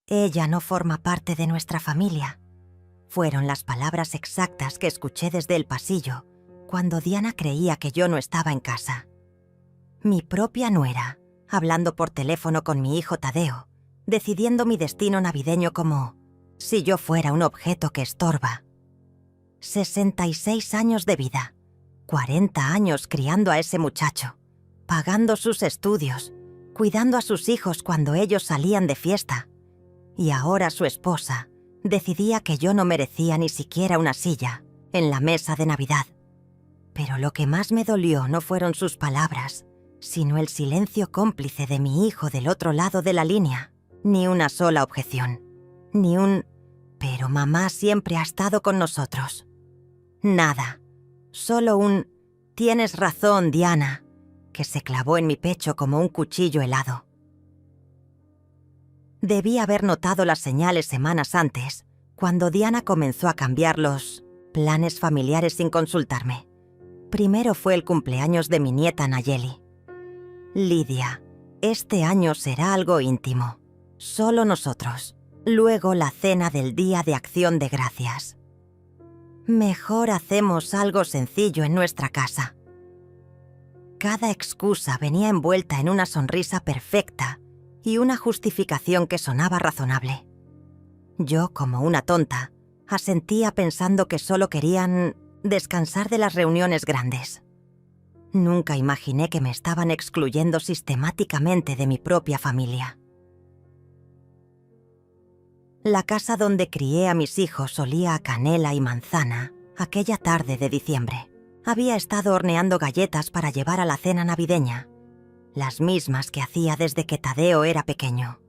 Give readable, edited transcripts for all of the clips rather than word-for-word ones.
Ella no forma parte de nuestra familia. Fueron las palabras exactas que escuché desde el pasillo cuando Diana creía que yo no estaba en casa. Mi propia nuera, hablando por teléfono con mi hijo Tadeo, decidiendo mi destino navideño como si yo fuera un objeto que estorba. 66 años de vida, 40 años criando a ese muchacho, pagando sus estudios, cuidando a sus hijos cuando ellos salían de fiesta. Y ahora su esposa decidía que yo no merecía ni siquiera una silla en la mesa de Navidad. Pero lo que más me dolió no fueron sus palabras, sino el silencio cómplice de mi hijo del otro lado de la línea. Ni una sola objeción, ni un «pero mamá siempre ha estado con nosotros». Nada, solo un «tienes razón, Diana», que se clavó en mi pecho como un cuchillo helado. Debí haber notado las señales semanas antes, cuando Diana comenzó a cambiar los planes familiares sin consultarme. Primero fue el cumpleaños de mi nieta Nayeli. «Lidia, este año será algo íntimo, solo nosotros. Luego la cena del Día de Acción de Gracias. Mejor hacemos algo sencillo en nuestra casa». Cada excusa venía envuelta en una sonrisa perfecta y una justificación que sonaba razonable. Yo, como una tonta, asentía pensando que solo querían descansar de las reuniones grandes. Nunca imaginé que me estaban excluyendo sistemáticamente de mi propia familia. La casa donde crié a mis hijos olía a canela y manzana aquella tarde de diciembre. Había estado horneando galletas para llevar a la cena navideña, las mismas que hacía desde que Tadeo era pequeño.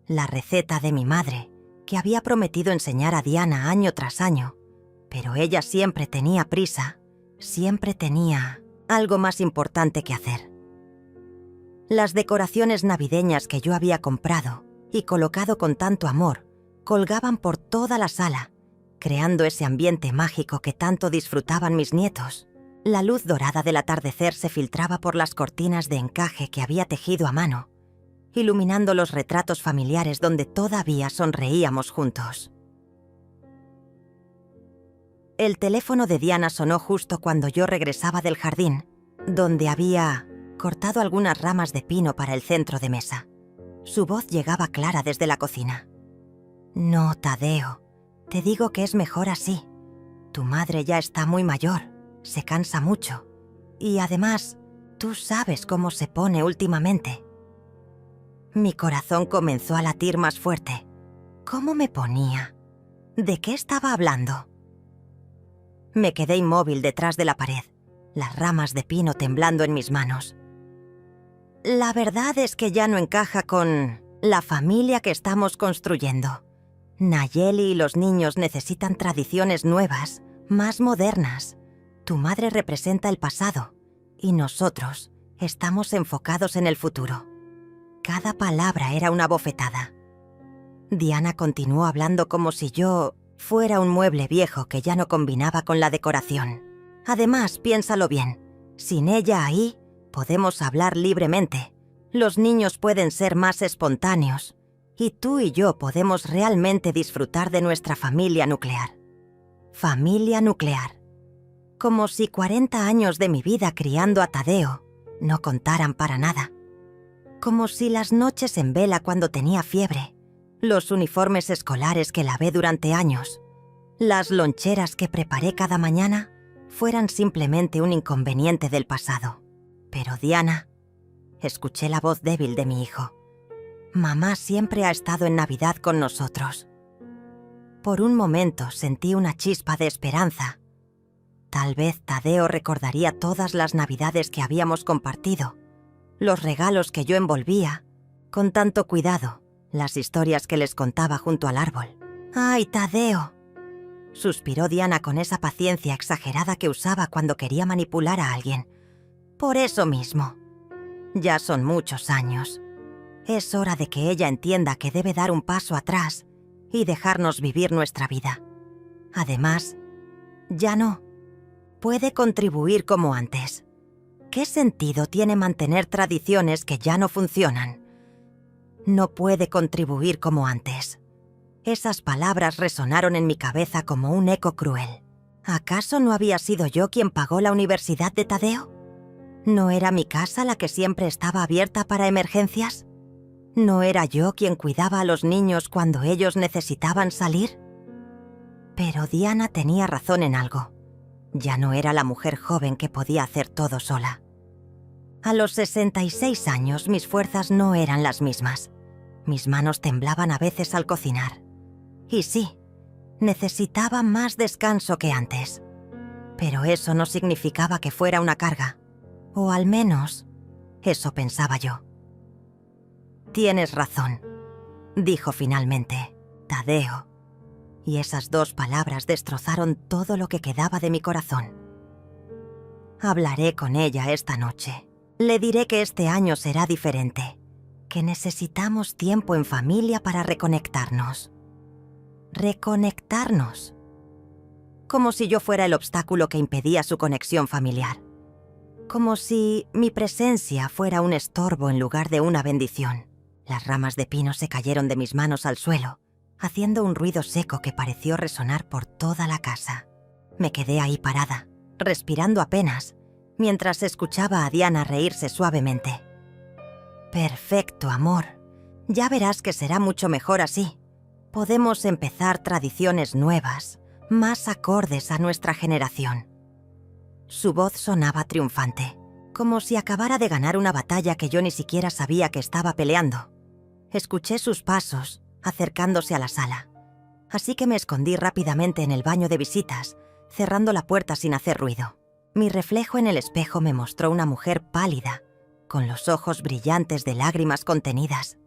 La receta de mi madre, que había prometido enseñar a Diana año tras año, pero ella siempre tenía prisa, siempre tenía algo más importante que hacer. Las decoraciones navideñas que yo había comprado y colocado con tanto amor colgaban por toda la sala, creando ese ambiente mágico que tanto disfrutaban mis nietos. La luz dorada del atardecer se filtraba por las cortinas de encaje que había tejido a mano, iluminando los retratos familiares donde todavía sonreíamos juntos. El teléfono de Diana sonó justo cuando yo regresaba del jardín, donde había cortado algunas ramas de pino para el centro de mesa. Su voz llegaba clara desde la cocina. «No, Tadeo, te digo que es mejor así. Tu madre ya está muy mayor, se cansa mucho. Y además, tú sabes cómo se pone últimamente». Mi corazón comenzó a latir más fuerte. ¿Cómo me ponía? ¿De qué estaba hablando? Me quedé inmóvil detrás de la pared, las ramas de pino temblando en mis manos. La verdad es que ya no encaja con la familia que estamos construyendo. Nayeli y los niños necesitan tradiciones nuevas, más modernas. Tu madre representa el pasado y nosotros estamos enfocados en el futuro. Cada palabra era una bofetada. Diana continuó hablando como si yo fuera un mueble viejo que ya no combinaba con la decoración. Además, piénsalo bien, sin ella ahí, podemos hablar libremente. Los niños pueden ser más espontáneos y tú y yo podemos realmente disfrutar de nuestra familia nuclear. Familia nuclear. Como si 40 años de mi vida criando a Tadeo no contaran para nada. Como si las noches en vela cuando tenía fiebre, los uniformes escolares que lavé durante años, las loncheras que preparé cada mañana fueran simplemente un inconveniente del pasado. Pero Diana, escuché la voz débil de mi hijo. Mamá siempre ha estado en Navidad con nosotros. Por un momento sentí una chispa de esperanza. Tal vez Tadeo recordaría todas las Navidades que habíamos compartido, los regalos que yo envolvía con tanto cuidado, las historias que les contaba junto al árbol. «¡Ay, Tadeo!», suspiró Diana con esa paciencia exagerada que usaba cuando quería manipular a alguien. «Por eso mismo. Ya son muchos años. Es hora de que ella entienda que debe dar un paso atrás y dejarnos vivir nuestra vida. Además, ya no puede contribuir como antes. ¿Qué sentido tiene mantener tradiciones que ya no funcionan? No puede contribuir como antes. Esas palabras resonaron en mi cabeza como un eco cruel. ¿Acaso no había sido yo quien pagó la universidad de Tadeo? ¿No era mi casa la que siempre estaba abierta para emergencias? ¿No era yo quien cuidaba a los niños cuando ellos necesitaban salir? Pero Diana tenía razón en algo. Ya no era la mujer joven que podía hacer todo sola. A los 66 años mis fuerzas no eran las mismas. Mis manos temblaban a veces al cocinar. Y sí, necesitaba más descanso que antes. Pero eso no significaba que fuera una carga. O al menos, eso pensaba yo. «Tienes razón», dijo finalmente, Tadeo. Y esas dos palabras destrozaron todo lo que quedaba de mi corazón. Hablaré con ella esta noche. Le diré que este año será diferente, que necesitamos tiempo en familia para reconectarnos. Reconectarnos. Como si yo fuera el obstáculo que impedía su conexión familiar. Como si mi presencia fuera un estorbo en lugar de una bendición. Las ramas de pino se cayeron de mis manos al suelo, haciendo un ruido seco que pareció resonar por toda la casa. Me quedé ahí parada, respirando apenas, mientras escuchaba a Diana reírse suavemente. «Perfecto, amor. Ya verás que será mucho mejor así. Podemos empezar tradiciones nuevas, más acordes a nuestra generación». Su voz sonaba triunfante, como si acabara de ganar una batalla que yo ni siquiera sabía que estaba peleando. Escuché sus pasos, acercándose a la sala. Así que me escondí rápidamente en el baño de visitas, cerrando la puerta sin hacer ruido. Mi reflejo en el espejo me mostró una mujer pálida, con los ojos brillantes de lágrimas contenidas.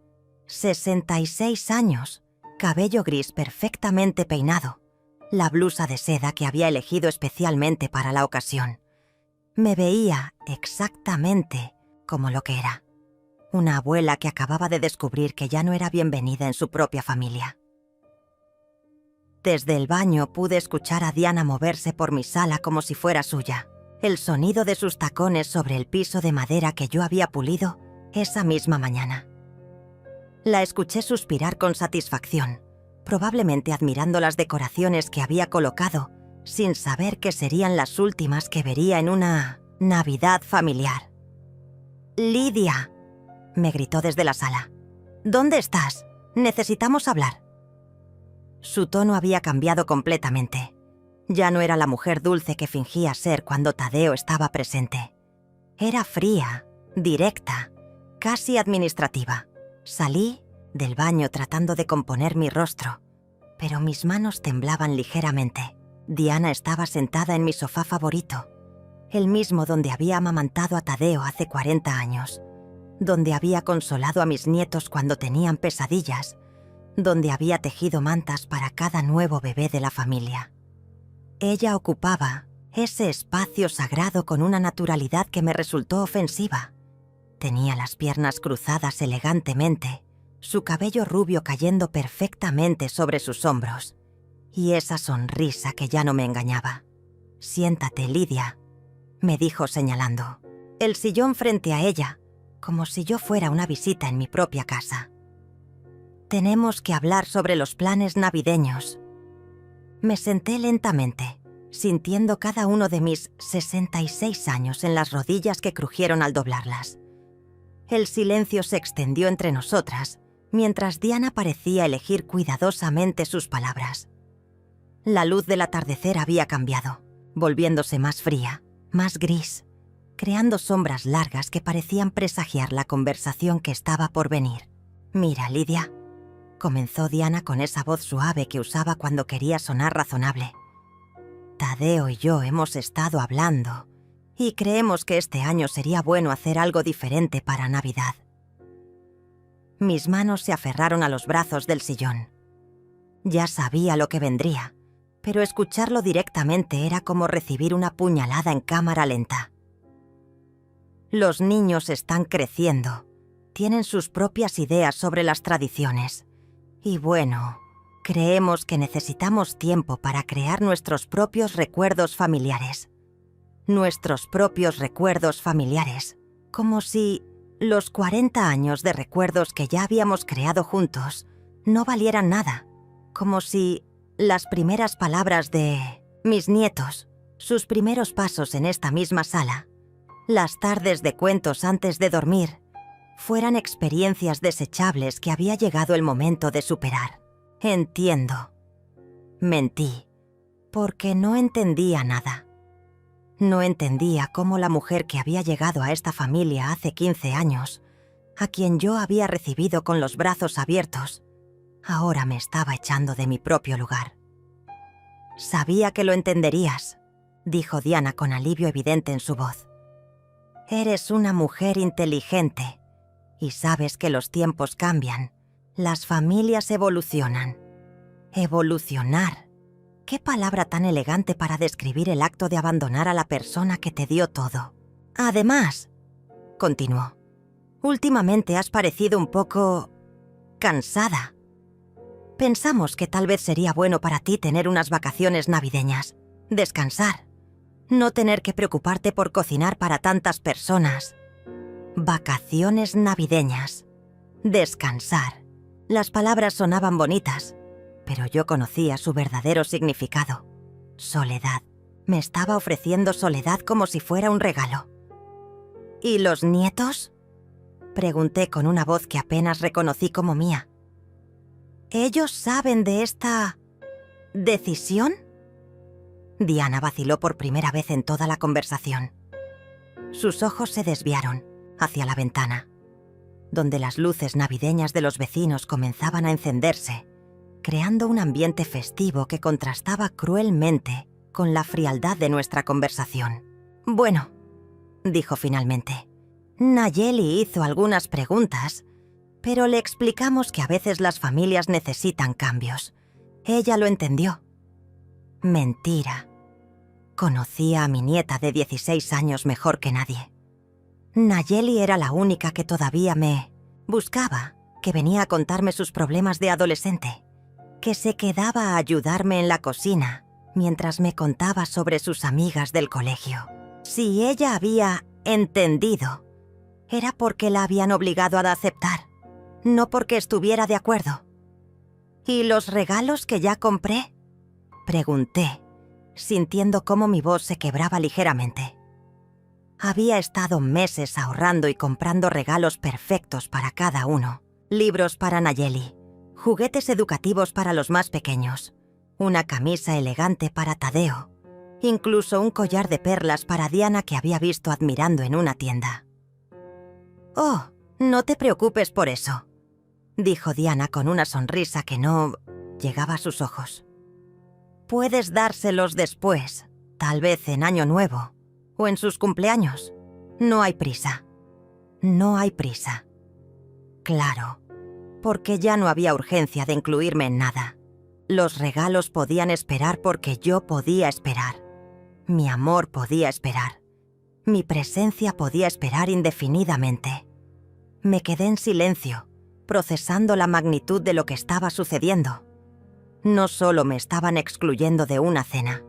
66 años, cabello gris perfectamente peinado, la blusa de seda que había elegido especialmente para la ocasión. Me veía exactamente como lo que era. Una abuela que acababa de descubrir que ya no era bienvenida en su propia familia. Desde el baño pude escuchar a Diana moverse por mi sala como si fuera suya. El sonido de sus tacones sobre el piso de madera que yo había pulido esa misma mañana. La escuché suspirar con satisfacción, probablemente admirando las decoraciones que había colocado, sin saber que serían las últimas que vería en una Navidad familiar. «Lidia», me gritó desde la sala. «¿Dónde estás? Necesitamos hablar». Su tono había cambiado completamente. Ya no era la mujer dulce que fingía ser cuando Tadeo estaba presente. Era fría, directa, casi administrativa. Salí del baño tratando de componer mi rostro, pero mis manos temblaban ligeramente. Diana estaba sentada en mi sofá favorito, el mismo donde había amamantado a Tadeo hace 40 años, donde había consolado a mis nietos cuando tenían pesadillas, donde había tejido mantas para cada nuevo bebé de la familia. Ella ocupaba ese espacio sagrado con una naturalidad que me resultó ofensiva. Tenía las piernas cruzadas elegantemente, su cabello rubio cayendo perfectamente sobre sus hombros, y esa sonrisa que ya no me engañaba. «Siéntate, Lidia», me dijo señalando. El sillón frente a ella, como si yo fuera una visita en mi propia casa. «Tenemos que hablar sobre los planes navideños». Me senté lentamente, sintiendo cada uno de mis 66 años en las rodillas que crujieron al doblarlas. El silencio se extendió entre nosotras, mientras Diana parecía elegir cuidadosamente sus palabras. La luz del atardecer había cambiado, volviéndose más fría, más gris, creando sombras largas que parecían presagiar la conversación que estaba por venir. «Mira, Lidia», comenzó Diana con esa voz suave que usaba cuando quería sonar razonable. «Tadeo y yo hemos estado hablando y creemos que este año sería bueno hacer algo diferente para Navidad». Mis manos se aferraron a los brazos del sillón. Ya sabía lo que vendría, pero escucharlo directamente era como recibir una puñalada en cámara lenta. Los niños están creciendo, tienen sus propias ideas sobre las tradiciones. Y bueno, creemos que necesitamos tiempo para crear nuestros propios recuerdos familiares. Nuestros propios recuerdos familiares, como si los 40 años de recuerdos que ya habíamos creado juntos no valieran nada, como si las primeras palabras de mis nietos, sus primeros pasos en esta misma sala, las tardes de cuentos antes de dormir, fueran experiencias desechables que había llegado el momento de superar. Entiendo. Mentí, porque no entendía nada. No entendía cómo la mujer que había llegado a esta familia hace 15 años, a quien yo había recibido con los brazos abiertos, ahora me estaba echando de mi propio lugar. «Sabía que lo entenderías», dijo Diana con alivio evidente en su voz. «Eres una mujer inteligente y sabes que los tiempos cambian, las familias evolucionan. Evolucionar. Qué palabra tan elegante para describir el acto de abandonar a la persona que te dio todo. Además», continuó, «últimamente has parecido un poco cansada. Pensamos que tal vez sería bueno para ti tener unas vacaciones navideñas, descansar, no tener que preocuparte por cocinar para tantas personas. Vacaciones navideñas, descansar». Las palabras sonaban bonitas, pero yo conocía su verdadero significado. Soledad. Me estaba ofreciendo soledad como si fuera un regalo. «¿Y los nietos?», pregunté con una voz que apenas reconocí como mía. «¿Ellos saben de esta decisión?». Diana vaciló por primera vez en toda la conversación. Sus ojos se desviaron hacia la ventana, donde las luces navideñas de los vecinos comenzaban a encenderse, creando un ambiente festivo que contrastaba cruelmente con la frialdad de nuestra conversación. «Bueno», dijo finalmente, «Nayeli hizo algunas preguntas, pero le explicamos que a veces las familias necesitan cambios. Ella lo entendió». Mentira. Conocía a mi nieta de 16 años mejor que nadie. Nayeli era la única que todavía me buscaba, que venía a contarme sus problemas de adolescente, que se quedaba a ayudarme en la cocina mientras me contaba sobre sus amigas del colegio. Si ella había entendido, era porque la habían obligado a aceptar, no porque estuviera de acuerdo. «¿Y los regalos que ya compré?», pregunté, sintiendo cómo mi voz se quebraba ligeramente. Había estado meses ahorrando y comprando regalos perfectos para cada uno. Libros para Nayeli, juguetes educativos para los más pequeños, una camisa elegante para Tadeo, incluso un collar de perlas para Diana que había visto admirando en una tienda. «Oh, no te preocupes por eso», dijo Diana con una sonrisa que no llegaba a sus ojos. «Puedes dárselos después, tal vez en Año Nuevo, o en sus cumpleaños. No hay prisa». No hay prisa. Claro, porque ya no había urgencia de incluirme en nada. Los regalos podían esperar porque yo podía esperar. Mi amor podía esperar. Mi presencia podía esperar indefinidamente. Me quedé en silencio, procesando la magnitud de lo que estaba sucediendo. No solo me estaban excluyendo de una cena,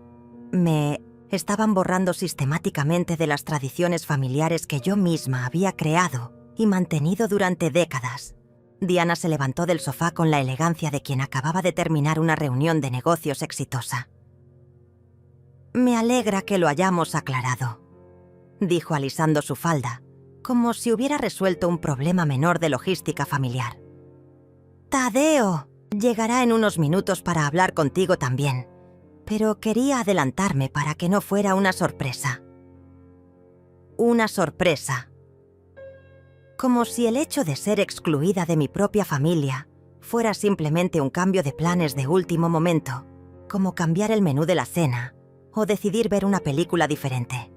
me estaban borrando sistemáticamente de las tradiciones familiares que yo misma había creado y mantenido durante décadas. Diana se levantó del sofá con la elegancia de quien acababa de terminar una reunión de negocios exitosa. «Mealegra que lo hayamos aclarado», dijo alisando su falda, como si hubiera resuelto un problema menor de logística familiar. «Tadeo llegará en unos minutos para hablar contigo también, pero quería adelantarme para que no fuera una sorpresa». Una sorpresa. Como si el hecho de ser excluida de mi propia familia fuera simplemente un cambio de planes de último momento, como cambiar el menú de la cena o decidir ver una película diferente.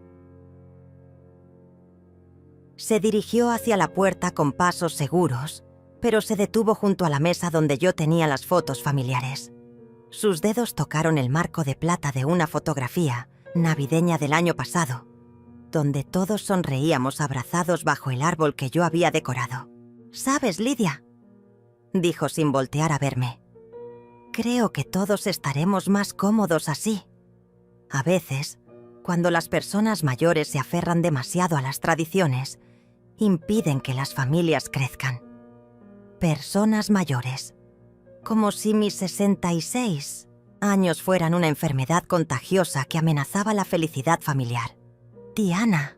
Se dirigió hacia la puerta con pasos seguros, pero se detuvo junto a la mesa donde yo tenía las fotos familiares. Sus dedos tocaron el marco de plata de una fotografía navideña del año pasado, donde todos sonreíamos abrazados bajo el árbol que yo había decorado. «¿Sabes, Lidia?», dijo sin voltear a verme. «Creo que todos estaremos más cómodos así. A veces, cuando las personas mayores se aferran demasiado a las tradiciones, impiden que las familias crezcan. Personas mayores. Como si mis 66 años fueran una enfermedad contagiosa que amenazaba la felicidad familiar. Diana,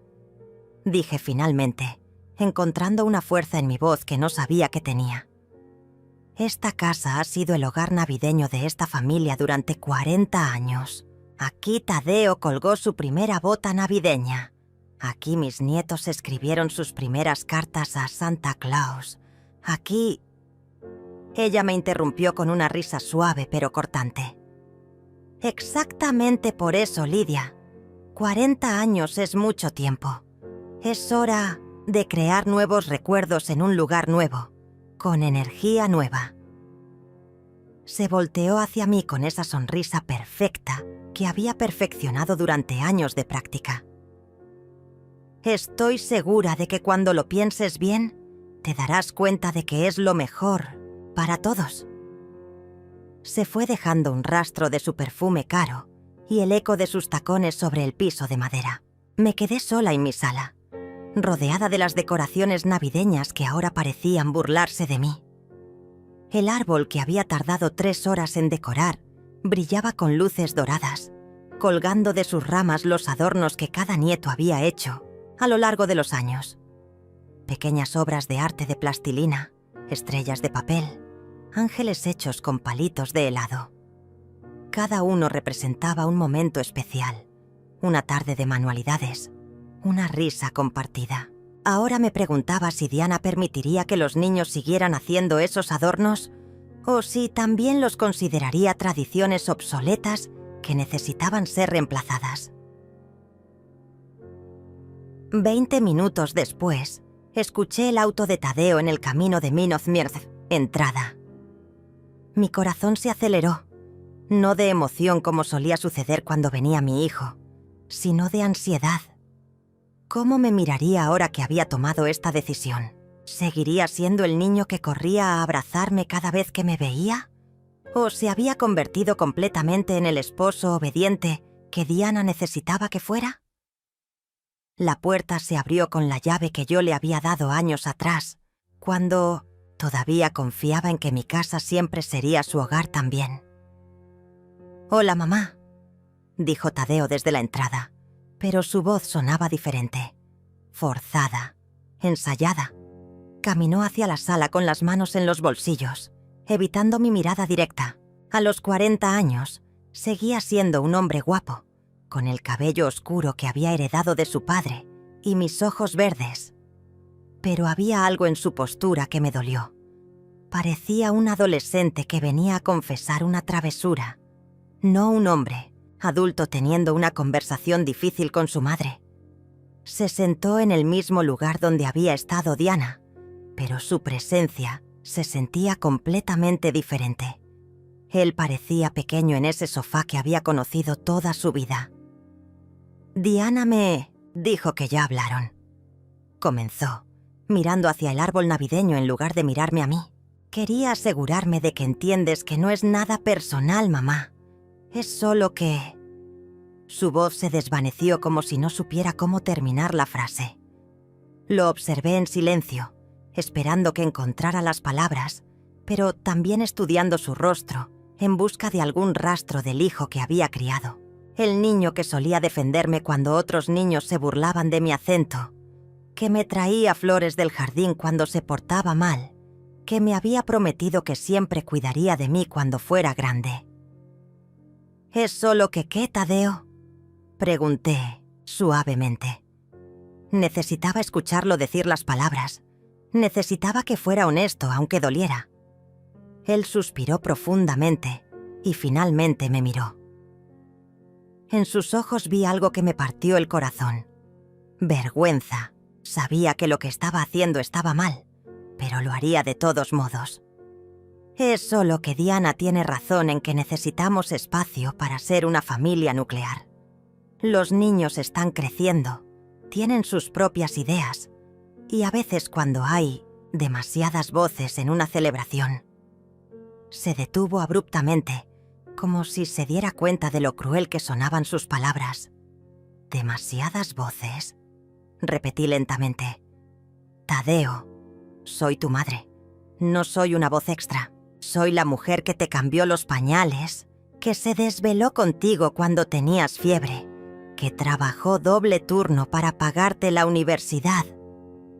dije finalmente, encontrando una fuerza en mi voz que no sabía que tenía. Esta casa ha sido el hogar navideño de esta familia durante 40 años. Aquí Tadeo colgó su primera bota navideña. Aquí mis nietos escribieron sus primeras cartas a Santa Claus. Aquí... Ella me interrumpió con una risa suave pero cortante. Exactamente por eso, Lidia. 40 años es mucho tiempo. Es hora de crear nuevos recuerdos en un lugar nuevo, con energía nueva. Se volteó hacia mí con esa sonrisa perfecta que había perfeccionado durante años de práctica. Estoy segura de que cuando lo pienses bien, te darás cuenta de que es lo mejor para todos. Se fue dejando un rastro de su perfume caro y el eco de sus tacones sobre el piso de madera. Me quedé sola en mi sala, rodeada de las decoraciones navideñas que ahora parecían burlarse de mí. El árbol que había tardado 3 horas en decorar brillaba con luces doradas, colgando de sus ramas los adornos que cada nieto había hecho a lo largo de los años. Pequeñas obras de arte de plastilina, estrellas de papel, ángeles hechos con palitos de helado. Cada uno representaba un momento especial, una tarde de manualidades, una risa compartida. Ahora me preguntaba si Diana permitiría que los niños siguieran haciendo esos adornos o si también los consideraría tradiciones obsoletas que necesitaban ser reemplazadas. 20 minutos después, escuché el auto de Tadeo en el camino de Minozmierz, entrada. Mi corazón se aceleró, no de emoción como solía suceder cuando venía mi hijo, sino de ansiedad. ¿Cómo me miraría ahora que había tomado esta decisión? ¿Seguiría siendo el niño que corría a abrazarme cada vez que me veía? ¿O se había convertido completamente en el esposo obediente que Diana necesitaba que fuera? La puerta se abrió con la llave que yo le había dado años atrás, cuando todavía confiaba en que mi casa siempre sería su hogar también. «Hola, mamá», dijo Tadeo desde la entrada, pero su voz sonaba diferente, forzada, ensayada. Caminó hacia la sala con las manos en los bolsillos, evitando mi mirada directa. A los 40 años, seguía siendo un hombre guapo, con el cabello oscuro que había heredado de su padre y mis ojos verdes. Pero había algo en su postura que me dolió. Parecía un adolescente que venía a confesar una travesura, no un hombre, adulto teniendo una conversación difícil con su madre. Se sentó en el mismo lugar donde había estado Diana, pero su presencia se sentía completamente diferente. Él parecía pequeño en ese sofá que había conocido toda su vida. Diana me dijo que ya hablaron. Comenzó, mirando hacia el árbol navideño en lugar de mirarme a mí. Quería asegurarme de que entiendes que no es nada personal, mamá. Es solo que... Su voz se desvaneció como si no supiera cómo terminar la frase. Lo observé en silencio, esperando que encontrara las palabras, pero también estudiando su rostro, en busca de algún rastro del hijo que había criado. El niño que solía defenderme cuando otros niños se burlaban de mi acento, que me traía flores del jardín cuando se portaba mal, que me había prometido que siempre cuidaría de mí cuando fuera grande. «¿Es solo que qué, Tadeo?», pregunté suavemente. Necesitaba escucharlo decir las palabras. Necesitaba que fuera honesto, aunque doliera. Él suspiró profundamente y finalmente me miró. En sus ojos vi algo que me partió el corazón. Vergüenza. Sabía que lo que estaba haciendo estaba mal, pero lo haría de todos modos. Es solo que Diana tiene razón en que necesitamos espacio para ser una familia nuclear. Los niños están creciendo, tienen sus propias ideas, y a veces cuando hay demasiadas voces en una celebración. Se detuvo abruptamente, como si se diera cuenta de lo cruel que sonaban sus palabras. «¿Demasiadas voces?», repetí lentamente. Tadeo, soy tu madre. No soy una voz extra. Soy la mujer que te cambió los pañales, que se desveló contigo cuando tenías fiebre, que trabajó doble turno para pagarte la universidad.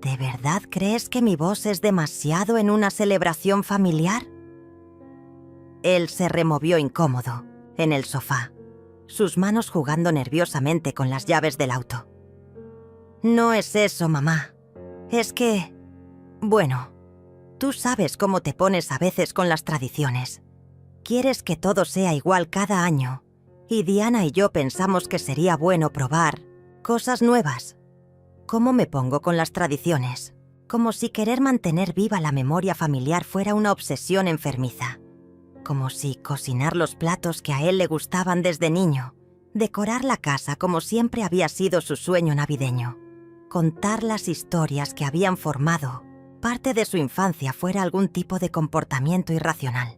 ¿De verdad crees que mi voz es demasiado en una celebración familiar? Él se removió incómodo, en el sofá, sus manos jugando nerviosamente con las llaves del auto. No es eso, mamá. Es que... Bueno, tú sabes cómo te pones a veces con las tradiciones. Quieres que todo sea igual cada año, y Diana y yo pensamos que sería bueno probar cosas nuevas. ¿Cómo me pongo con las tradiciones? Como si querer mantener viva la memoria familiar fuera una obsesión enfermiza. Como si cocinar los platos que a él le gustaban desde niño, decorar la casa como siempre había sido su sueño navideño, contar las historias que habían formado parte de su infancia fuera algún tipo de comportamiento irracional.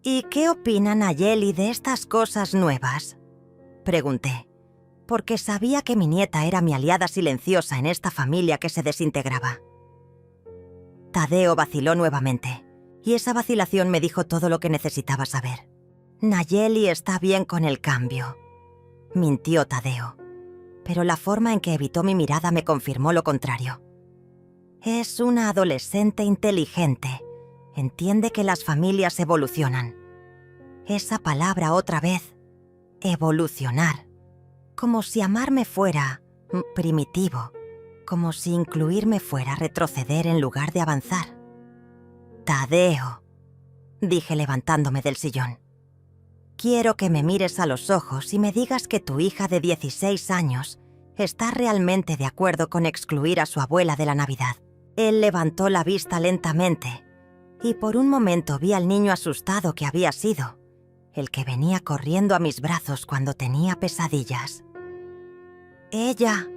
¿Y qué opina Nayeli de estas cosas nuevas?, pregunté, porque sabía que mi nieta era mi aliada silenciosa en esta familia que se desintegraba. Tadeo vaciló nuevamente, y esa vacilación me dijo todo lo que necesitaba saber. Nayeli está bien con el cambio, mintió Tadeo, pero la forma en que evitó mi mirada me confirmó lo contrario. Es una adolescente inteligente. Entiende que las familias evolucionan. Esa palabra otra vez, evolucionar. Como si amarme fuera primitivo. Como si incluirme fuera retroceder en lugar de avanzar. Tadeo, dije levantándome del sillón. Quiero que me mires a los ojos y me digas que tu hija de 16 años está realmente de acuerdo con excluir a su abuela de la Navidad. Él levantó la vista lentamente y por un momento vi al niño asustado que había sido, el que venía corriendo a mis brazos cuando tenía pesadillas. Ella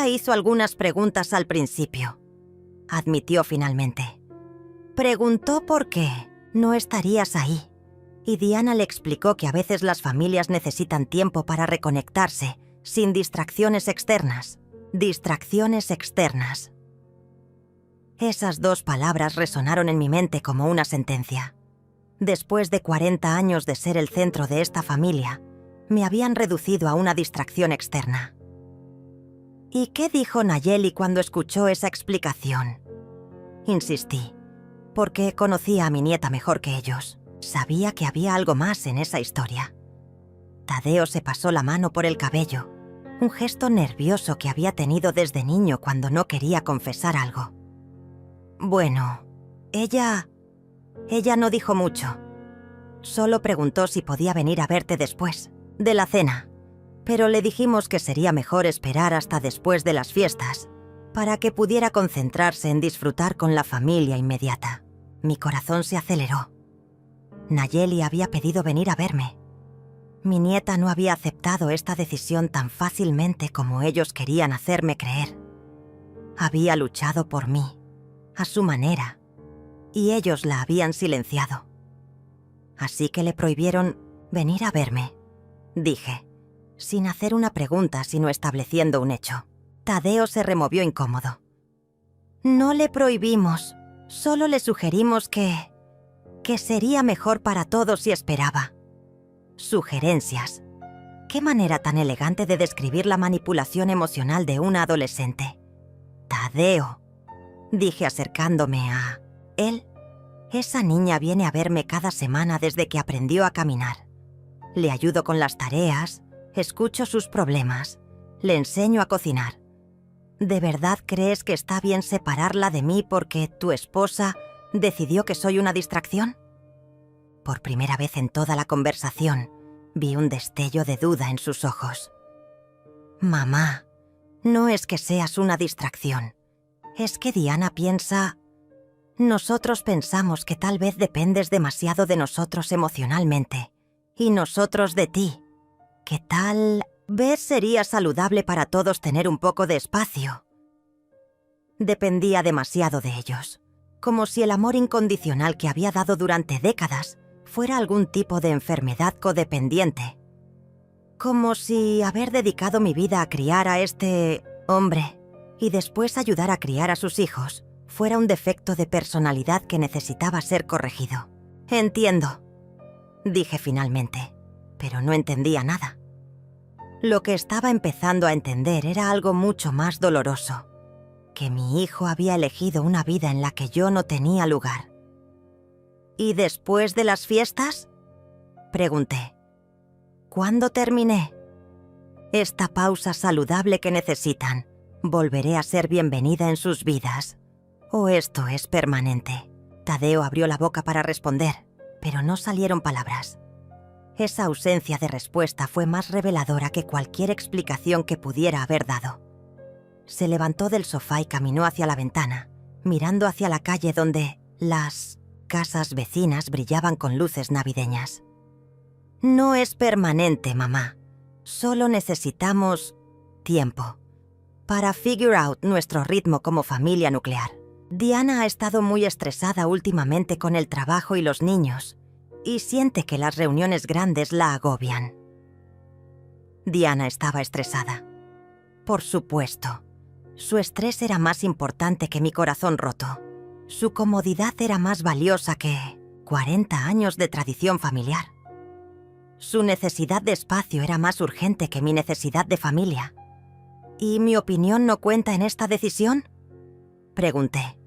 hizo algunas preguntas al principio, admitió finalmente. Preguntó por qué no estarías ahí, y Diana le explicó que a veces las familias necesitan tiempo para reconectarse sin distracciones externas. Distracciones externas. Esas dos palabras resonaron en mi mente como una sentencia. Después de 40 años de ser el centro de esta familia, me habían reducido a una distracción externa. ¿Y qué dijo Nayeli cuando escuchó esa explicación? Insistí, porque conocía a mi nieta mejor que ellos. Sabía que había algo más en esa historia. Tadeo se pasó la mano por el cabello, un gesto nervioso que había tenido desde niño cuando no quería confesar algo. Bueno, ella no dijo mucho. Solo preguntó si podía venir a verte después, de la cena. Pero le dijimos que sería mejor esperar hasta después de las fiestas, para que pudiera concentrarse en disfrutar con la familia inmediata. Mi corazón se aceleró. Nayeli había pedido venir a verme. Mi nieta no había aceptado esta decisión tan fácilmente como ellos querían hacerme creer. Había luchado por mí, a su manera, y ellos la habían silenciado. Así que le prohibieron venir a verme, dije, sin hacer una pregunta sino estableciendo un hecho. Tadeo se removió incómodo. No le prohibimos, solo le sugerimos que sería mejor para todos si esperaba. Sugerencias. Qué manera tan elegante de describir la manipulación emocional de una adolescente. Tadeo, dije acercándome a él. Esa niña viene a verme cada semana desde que aprendió a caminar. Le ayudo con las tareas, escucho sus problemas, le enseño a cocinar. ¿De verdad crees que está bien separarla de mí porque tu esposa decidió que soy una distracción? Por primera vez en toda la conversación, vi un destello de duda en sus ojos. Mamá, no es que seas una distracción. Es que Diana piensa... Nosotros pensamos que tal vez dependes demasiado de nosotros emocionalmente, y nosotros de ti. ¿Qué tal vez sería saludable para todos tener un poco de espacio? Dependía demasiado de ellos, como si el amor incondicional que había dado durante décadas fuera algún tipo de enfermedad codependiente. Como si haber dedicado mi vida a criar a este hombre y después ayudar a criar a sus hijos fuera un defecto de personalidad que necesitaba ser corregido. Entiendo, dije finalmente, pero no entendía nada. Lo que estaba empezando a entender era algo mucho más doloroso, que mi hijo había elegido una vida en la que yo no tenía lugar. ¿Y después de las fiestas?, pregunté. ¿Cuándo terminé? Esta pausa saludable que necesitan, ¿volveré a ser bienvenida en sus vidas? ¿O esto es permanente? Tadeo abrió la boca para responder, pero no salieron palabras. Esa ausencia de respuesta fue más reveladora que cualquier explicación que pudiera haber dado. Se levantó del sofá y caminó hacia la ventana, mirando hacia la calle donde las casas vecinas brillaban con luces navideñas. No es permanente, mamá. Solo necesitamos tiempo para figure out nuestro ritmo como familia nuclear. Diana ha estado muy estresada últimamente con el trabajo y los niños, y siente que las reuniones grandes la agobian. Diana estaba estresada. Por supuesto. Su estrés era más importante que mi corazón roto. Su comodidad era más valiosa que 40 años de tradición familiar. Su necesidad de espacio era más urgente que mi necesidad de familia. ¿Y mi opinión no cuenta en esta decisión?, pregunté.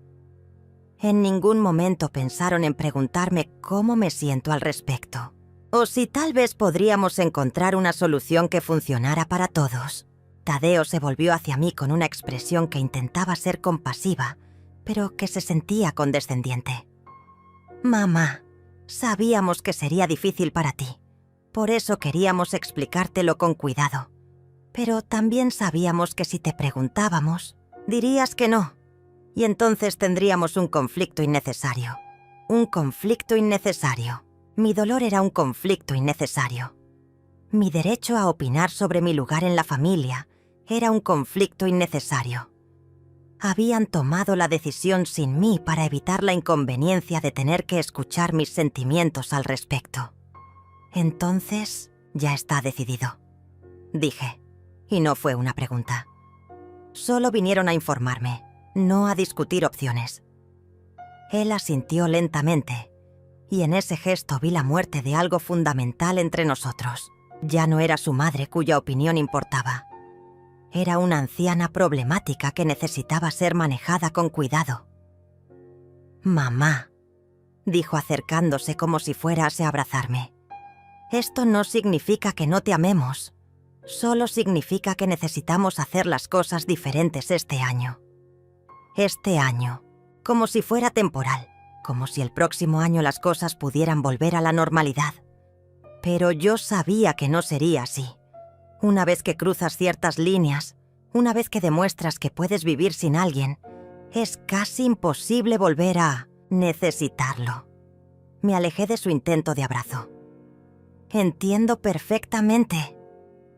En ningún momento pensaron en preguntarme cómo me siento al respecto, o si tal vez podríamos encontrar una solución que funcionara para todos. Tadeo se volvió hacia mí con una expresión que intentaba ser compasiva, pero que se sentía condescendiente. Mamá, sabíamos que sería difícil para ti. Por eso queríamos explicártelo con cuidado. Pero también sabíamos que si te preguntábamos, dirías que no. Y entonces tendríamos un conflicto innecesario. Un conflicto innecesario. Mi dolor era un conflicto innecesario. Mi derecho a opinar sobre mi lugar en la familia era un conflicto innecesario. Habían tomado la decisión sin mí para evitar la inconveniencia de tener que escuchar mis sentimientos al respecto. Entonces, ya está decidido, dije, y no fue una pregunta. Solo vinieron a informarme, no a discutir opciones. Él asintió lentamente, y en ese gesto vi la muerte de algo fundamental entre nosotros. Ya no era su madre cuya opinión importaba. Era una anciana problemática que necesitaba ser manejada con cuidado. Mamá, dijo acercándose como si fuerase a abrazarme. Esto no significa que no te amemos. Solo significa que necesitamos hacer las cosas diferentes este año. Este año, como si fuera temporal, como si el próximo año las cosas pudieran volver a la normalidad. Pero yo sabía que no sería así. Una vez que cruzas ciertas líneas, una vez que demuestras que puedes vivir sin alguien, es casi imposible volver a necesitarlo. Me alejé de su intento de abrazo. Entiendo perfectamente,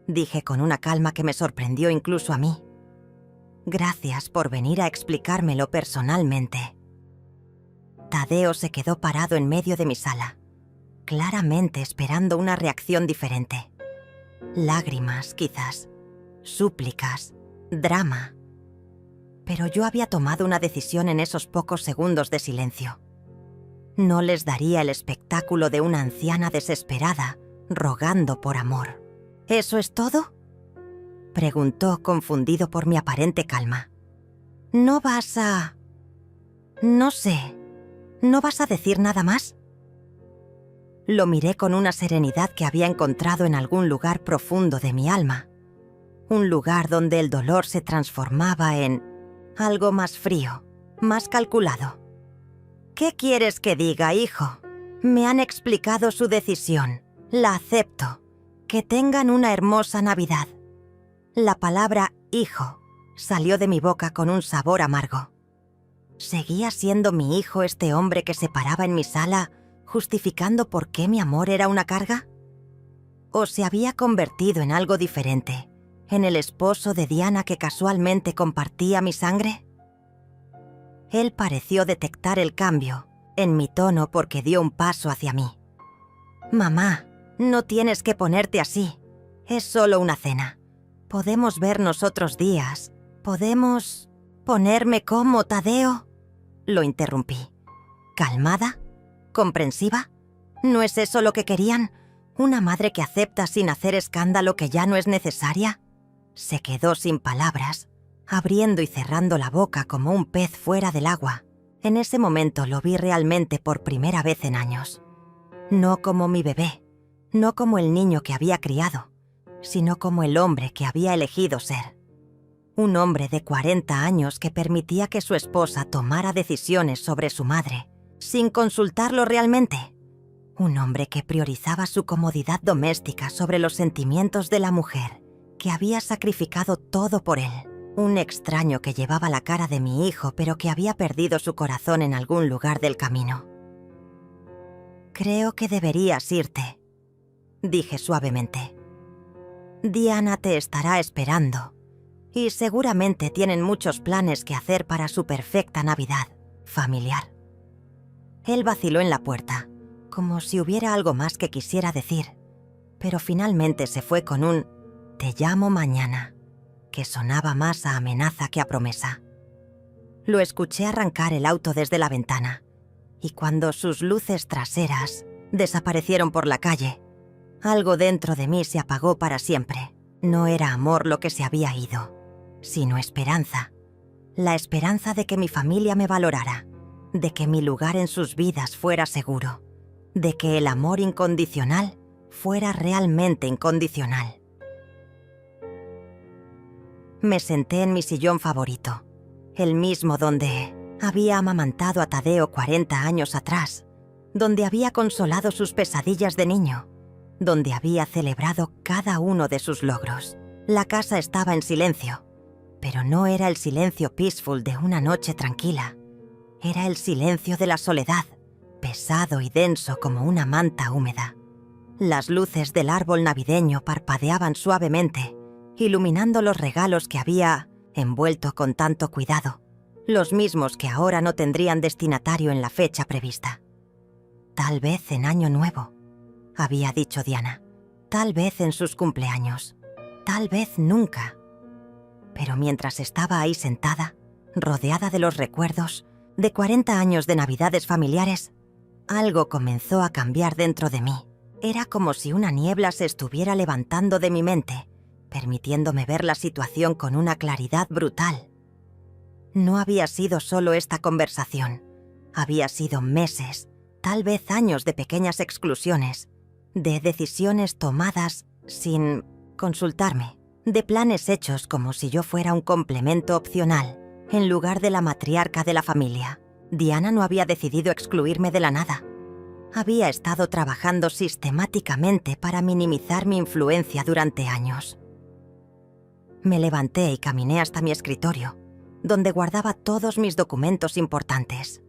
dije con una calma que me sorprendió incluso a mí. Gracias por venir a explicármelo personalmente. Tadeo se quedó parado en medio de mi sala, claramente esperando una reacción diferente. Lágrimas, quizás, súplicas, drama. Pero yo había tomado una decisión en esos pocos segundos de silencio. No les daría el espectáculo de una anciana desesperada, rogando por amor. ¿Eso es todo?, preguntó, confundido por mi aparente calma. ¿No vas a...? No sé, ¿no vas a decir nada más? Lo miré con una serenidad que había encontrado en algún lugar profundo de mi alma. Un lugar donde el dolor se transformaba en algo más frío, más calculado. ¿Qué quieres que diga, hijo? Me han explicado su decisión. La acepto. Que tengan una hermosa Navidad. La palabra hijo salió de mi boca con un sabor amargo. ¿Seguía siendo mi hijo este hombre que se paraba en mi sala, justificando por qué mi amor era una carga? ¿O se había convertido en algo diferente, en el esposo de Diana que casualmente compartía mi sangre? Él pareció detectar el cambio en mi tono porque dio un paso hacia mí. Mamá, no tienes que ponerte así. Es solo una cena. Podemos vernos otros días, ¿Podemos ponerme como Tadeo? Lo interrumpí. ¿Calmada? ¿Comprensiva? ¿No es eso lo que querían? ¿Una madre que acepta sin hacer escándalo que ya no es necesaria? Se quedó sin palabras, abriendo y cerrando la boca como un pez fuera del agua. En ese momento lo vi realmente por primera vez en años. No como mi bebé, no como el niño que había criado, sino como el hombre que había elegido ser. Un hombre de 40 años que permitía que su esposa tomara decisiones sobre su madre, sin consultarlo realmente. Un hombre que priorizaba su comodidad doméstica sobre los sentimientos de la mujer, que había sacrificado todo por él. Un extraño que llevaba la cara de mi hijo, pero que había perdido su corazón en algún lugar del camino. «Creo que deberías irte», dije suavemente. «Diana te estará esperando, y seguramente tienen muchos planes que hacer para su perfecta Navidad familiar». Él vaciló en la puerta, como si hubiera algo más que quisiera decir, pero finalmente se fue con un «te llamo mañana», que sonaba más a amenaza que a promesa. Lo escuché arrancar el auto desde la ventana, y cuando sus luces traseras desaparecieron por la calle, algo dentro de mí se apagó para siempre. No era amor lo que se había ido, sino esperanza. La esperanza de que mi familia me valorara, de que mi lugar en sus vidas fuera seguro, de que el amor incondicional fuera realmente incondicional. Me senté en mi sillón favorito, el mismo donde había amamantado a Tadeo 40 años atrás, donde había consolado sus pesadillas de niño, donde había celebrado cada uno de sus logros. La casa estaba en silencio, pero no era el silencio peaceful de una noche tranquila. Era el silencio de la soledad, pesado y denso como una manta húmeda. Las luces del árbol navideño parpadeaban suavemente, iluminando los regalos que había envuelto con tanto cuidado, los mismos que ahora no tendrían destinatario en la fecha prevista. Tal vez en Año Nuevo, había dicho Diana, tal vez en sus cumpleaños, tal vez nunca. Pero mientras estaba ahí sentada, rodeada de los recuerdos de 40 años de Navidades familiares, algo comenzó a cambiar dentro de mí. Era como si una niebla se estuviera levantando de mi mente, permitiéndome ver la situación con una claridad brutal. No había sido solo esta conversación, había sido meses, tal vez años de pequeñas exclusiones, de decisiones tomadas sin consultarme, de planes hechos como si yo fuera un complemento opcional, en lugar de la matriarca de la familia. Diana no había decidido excluirme de la nada. Había estado trabajando sistemáticamente para minimizar mi influencia durante años. Me levanté y caminé hasta mi escritorio, donde guardaba todos mis documentos importantes.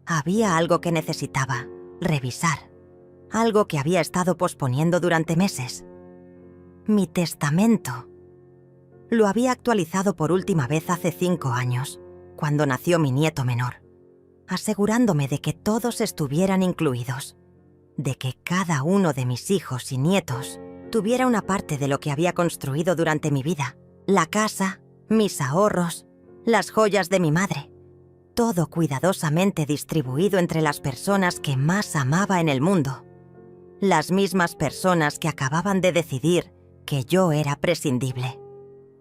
Había algo que necesitaba revisar, algo que había estado posponiendo durante meses. Mi testamento. Lo había actualizado por última vez hace 5 años, cuando nació mi nieto menor, asegurándome de que todos estuvieran incluidos, de que cada uno de mis hijos y nietos tuviera una parte de lo que había construido durante mi vida, la casa, mis ahorros, las joyas de mi madre, todo cuidadosamente distribuido entre las personas que más amaba en el mundo, las mismas personas que acababan de decidir que yo era prescindible.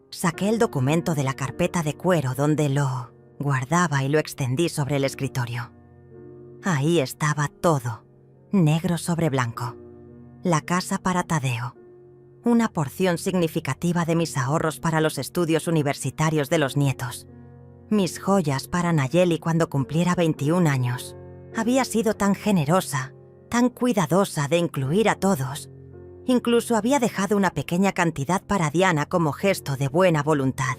Saqué el documento de la carpeta de cuero donde lo guardaba y lo extendí sobre el escritorio. Ahí estaba todo, negro sobre blanco. La casa para Tadeo, una porción significativa de mis ahorros para los estudios universitarios de los nietos, mis joyas para Nayeli cuando cumpliera 21 años. Había sido tan generosa, tan cuidadosa de incluir a todos. Incluso había dejado una pequeña cantidad para Diana como gesto de buena voluntad.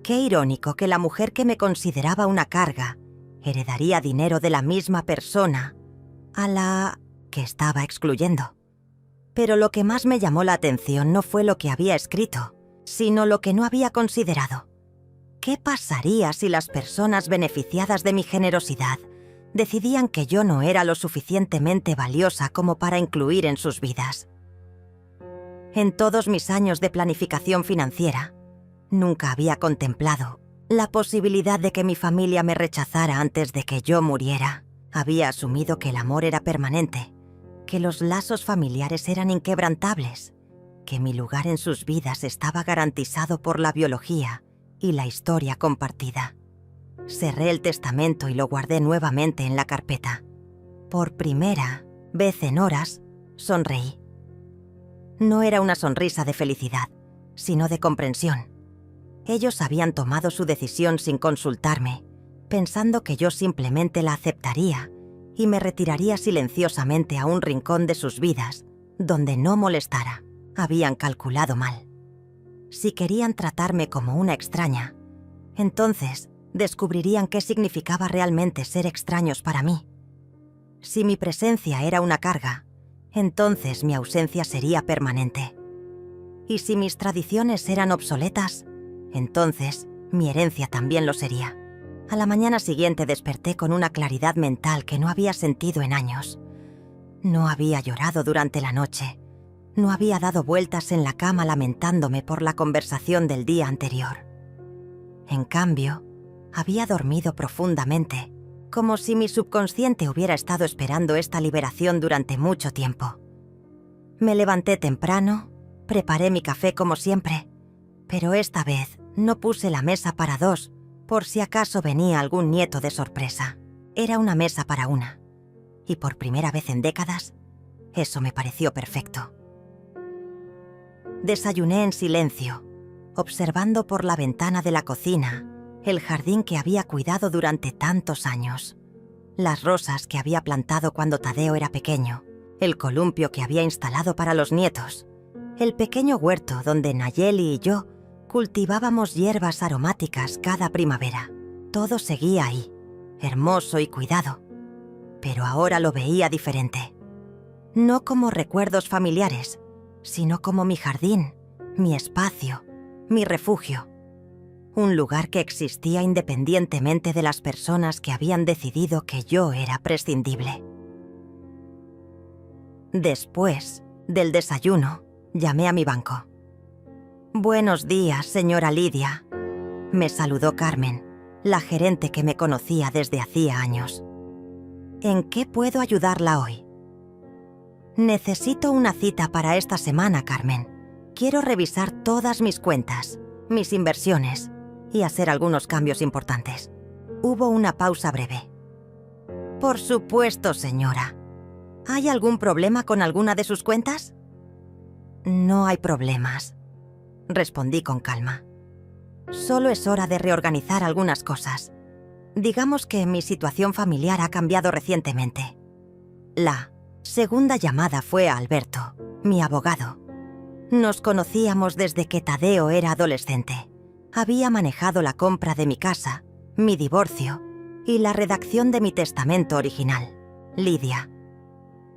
Qué irónico que la mujer que me consideraba una carga heredaría dinero de la misma persona a la que estaba excluyendo. Pero lo que más me llamó la atención no fue lo que había escrito, sino lo que no había considerado. ¿Qué pasaría si las personas beneficiadas de mi generosidad decidían que yo no era lo suficientemente valiosa como para incluir en sus vidas? En todos mis años de planificación financiera, Nunca había contemplado la posibilidad de que mi familia me rechazara antes de que yo muriera. Había asumido que el amor era permanente, que los lazos familiares eran inquebrantables, que mi lugar en sus vidas estaba garantizado por la biología y la historia compartida. Cerré el testamento y lo guardé nuevamente en la carpeta. Por primera vez en horas, sonreí. No era una sonrisa de felicidad, sino de comprensión. Ellos habían tomado su decisión sin consultarme, pensando que yo simplemente la aceptaría y me retiraría silenciosamente a un rincón de sus vidas, donde no molestara. Habían calculado mal. Si querían tratarme como una extraña, entonces descubrirían qué significaba realmente ser extraños para mí. Si mi presencia era una carga, entonces mi ausencia sería permanente. Y si mis tradiciones eran obsoletas, entonces mi herencia también lo sería. A la mañana siguiente desperté con una claridad mental que no había sentido en años. No había llorado durante la noche. No había dado vueltas en la cama lamentándome por la conversación del día anterior. En cambio, había dormido profundamente, como si mi subconsciente hubiera estado esperando esta liberación durante mucho tiempo. Me levanté temprano, preparé mi café como siempre, pero esta vez no puse la mesa para dos por si acaso venía algún nieto de sorpresa. Era una mesa para una, y por primera vez en décadas, eso me pareció perfecto. Desayuné en silencio, observando por la ventana de la cocina el jardín que había cuidado durante tantos años, las rosas que había plantado cuando Tadeo era pequeño, el columpio que había instalado para los nietos, el pequeño huerto donde Nayeli y yo cultivábamos hierbas aromáticas cada primavera. Todo seguía ahí, hermoso y cuidado, pero ahora lo veía diferente. No como recuerdos familiares, sino como mi jardín, mi espacio, mi refugio. Un lugar que existía independientemente de las personas que habían decidido que yo era prescindible. Después del desayuno, llamé a mi banco. «Buenos días, señora Lidia», me saludó Carmen, la gerente que me conocía desde hacía años. «¿En qué puedo ayudarla hoy?» «Necesito una cita para esta semana, Carmen. Quiero revisar todas mis cuentas, mis inversiones y hacer algunos cambios importantes». Hubo una pausa breve. «Por supuesto, señora. ¿Hay algún problema con alguna de sus cuentas?» «No hay problemas», respondí con calma. «Solo es hora de reorganizar algunas cosas. Digamos que mi situación familiar ha cambiado recientemente». La segunda llamada fue a Alberto, mi abogado. Nos conocíamos desde que Tadeo era adolescente. Había manejado la compra de mi casa, mi divorcio y la redacción de mi testamento original. «Lidia»,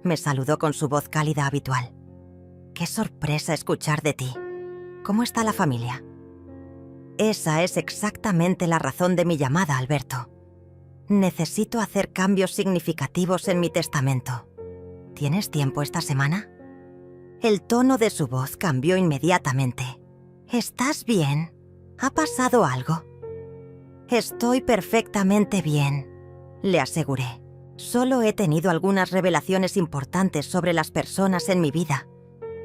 me saludó con su voz cálida habitual. «Qué sorpresa escuchar de ti. ¿Cómo está la familia?» «Esa es exactamente la razón de mi llamada, Alberto. Necesito hacer cambios significativos en mi testamento. ¿Tienes tiempo esta semana?» El tono de su voz cambió inmediatamente. «¿Estás bien? ¿Ha pasado algo?» «Estoy perfectamente bien», le aseguré. «Solo he tenido algunas revelaciones importantes sobre las personas en mi vida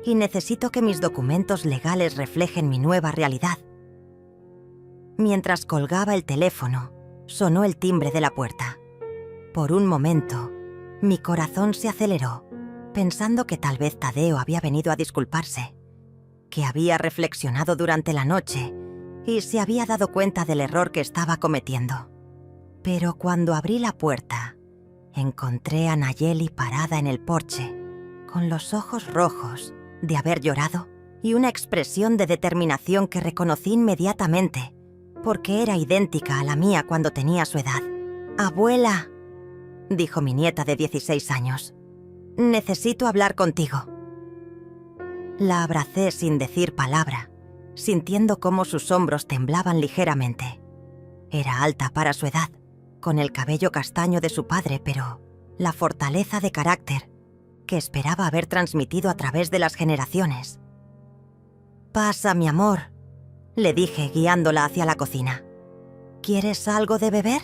y necesito que mis documentos legales reflejen mi nueva realidad». Mientras colgaba el teléfono, sonó el timbre de la puerta. Por un momento, mi corazón se aceleró, pensando que tal vez Tadeo había venido a disculparse, que había reflexionado durante la noche y se había dado cuenta del error que estaba cometiendo. Pero cuando abrí la puerta, encontré a Nayeli parada en el porche, con los ojos rojos de haber llorado y una expresión de determinación que reconocí inmediatamente, porque era idéntica a la mía cuando tenía su edad. «Abuela», dijo mi nieta de 16 años, «necesito hablar contigo». La abracé sin decir palabra, sintiendo cómo sus hombros temblaban ligeramente. Era alta para su edad, con el cabello castaño de su padre, pero la fortaleza de carácter que esperaba haber transmitido a través de las generaciones. «Pasa, mi amor», le dije guiándola hacia la cocina. ¿Quieres algo de beber?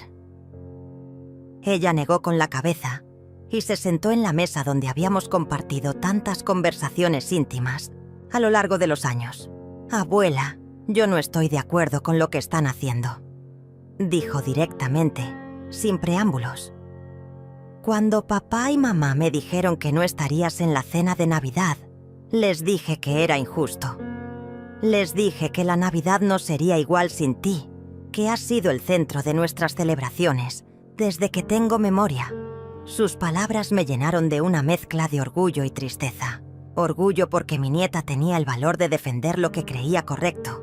Ella negó con la cabeza y se sentó en la mesa donde habíamos compartido tantas conversaciones íntimas a lo largo de los años. Abuela, yo no estoy de acuerdo con lo que están haciendo, dijo directamente, sin preámbulos. Cuando papá y mamá me dijeron que no estarías en la cena de Navidad, les dije que era injusto. Les dije que la Navidad no sería igual sin ti, que has sido el centro de nuestras celebraciones desde que tengo memoria. Sus palabras me llenaron de una mezcla de orgullo y tristeza. Orgullo porque mi nieta tenía el valor de defender lo que creía correcto.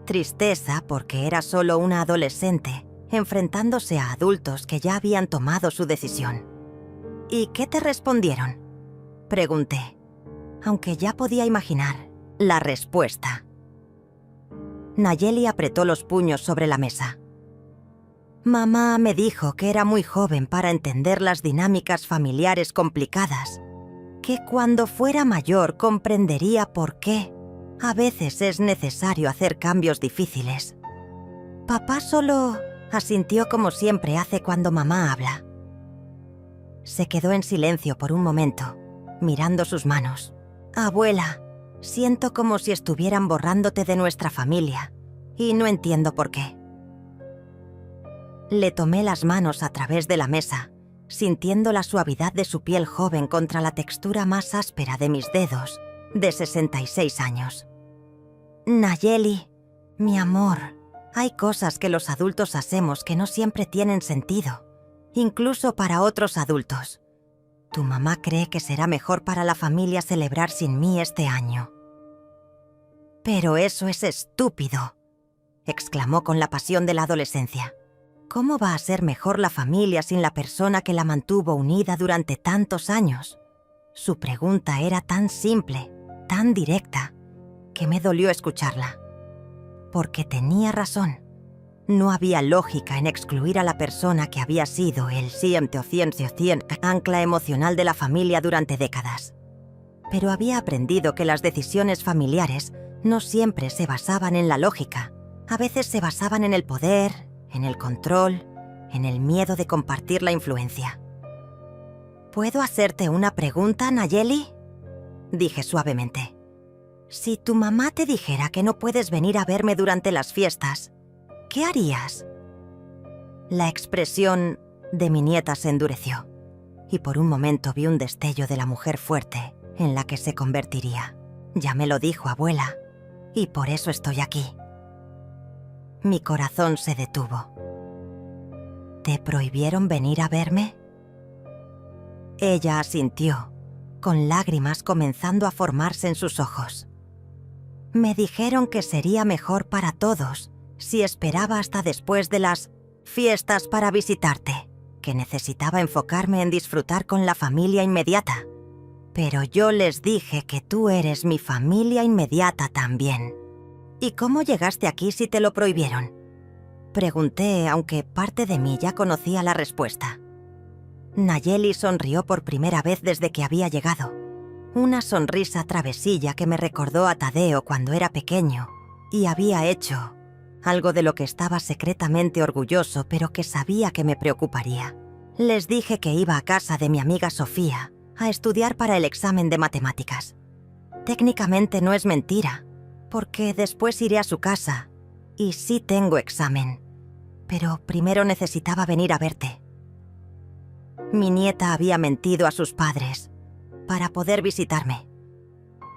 Tristeza porque era solo una adolescente enfrentándose a adultos que ya habían tomado su decisión. ¿Y qué te respondieron?, pregunté, aunque ya podía imaginar la respuesta. Nayeli apretó los puños sobre la mesa. Mamá me dijo que era muy joven para entender las dinámicas familiares complicadas, que cuando fuera mayor comprendería por qué a veces es necesario hacer cambios difíciles. Papá solo asintió como siempre hace cuando mamá habla. Se quedó en silencio por un momento, mirando sus manos. Abuela, siento como si estuvieran borrándote de nuestra familia, y no entiendo por qué. Le tomé las manos a través de la mesa, sintiendo la suavidad de su piel joven contra la textura más áspera de mis dedos, de 66 años. Nayeli, mi amor, hay cosas que los adultos hacemos que no siempre tienen sentido, incluso para otros adultos. Tu mamá cree que será mejor para la familia celebrar sin mí este año. Pero eso es estúpido, exclamó con la pasión de la adolescencia. ¿Cómo va a ser mejor la familia sin la persona que la mantuvo unida durante tantos años? Su pregunta era tan simple, tan directa, que me dolió escucharla. Porque tenía razón. No había lógica en excluir a la persona que había sido el 100% ancla emocional de la familia durante décadas. Pero había aprendido que las decisiones familiares no siempre se basaban en la lógica. A veces se basaban en el poder, en el control, en el miedo de compartir la influencia. ¿Puedo hacerte una pregunta, Nayeli?, dije suavemente. Si tu mamá te dijera que no puedes venir a verme durante las fiestas, ¿qué harías? La expresión de mi nieta se endureció, y por un momento vi un destello de la mujer fuerte en la que se convertiría. Ya me lo dijo, abuela, y por eso estoy aquí. Mi corazón se detuvo. ¿Te prohibieron venir a verme? Ella asintió, con lágrimas comenzando a formarse en sus ojos. Me dijeron que sería mejor para todos si esperaba hasta después de las fiestas para visitarte, que necesitaba enfocarme en disfrutar con la familia inmediata. Pero yo les dije que tú eres mi familia inmediata también. ¿Y cómo llegaste aquí si te lo prohibieron?, pregunté, aunque parte de mí ya conocía la respuesta. Nayeli sonrió por primera vez desde que había llegado. Una sonrisa travesilla que me recordó a Tadeo cuando era pequeño y había hecho algo de lo que estaba secretamente orgulloso, pero que sabía que me preocuparía. Les dije que iba a casa de mi amiga Sofía a estudiar para el examen de matemáticas. Técnicamente no es mentira, porque después iré a su casa y sí tengo examen, pero primero necesitaba venir a verte. Mi nieta había mentido a sus padres para poder visitarme.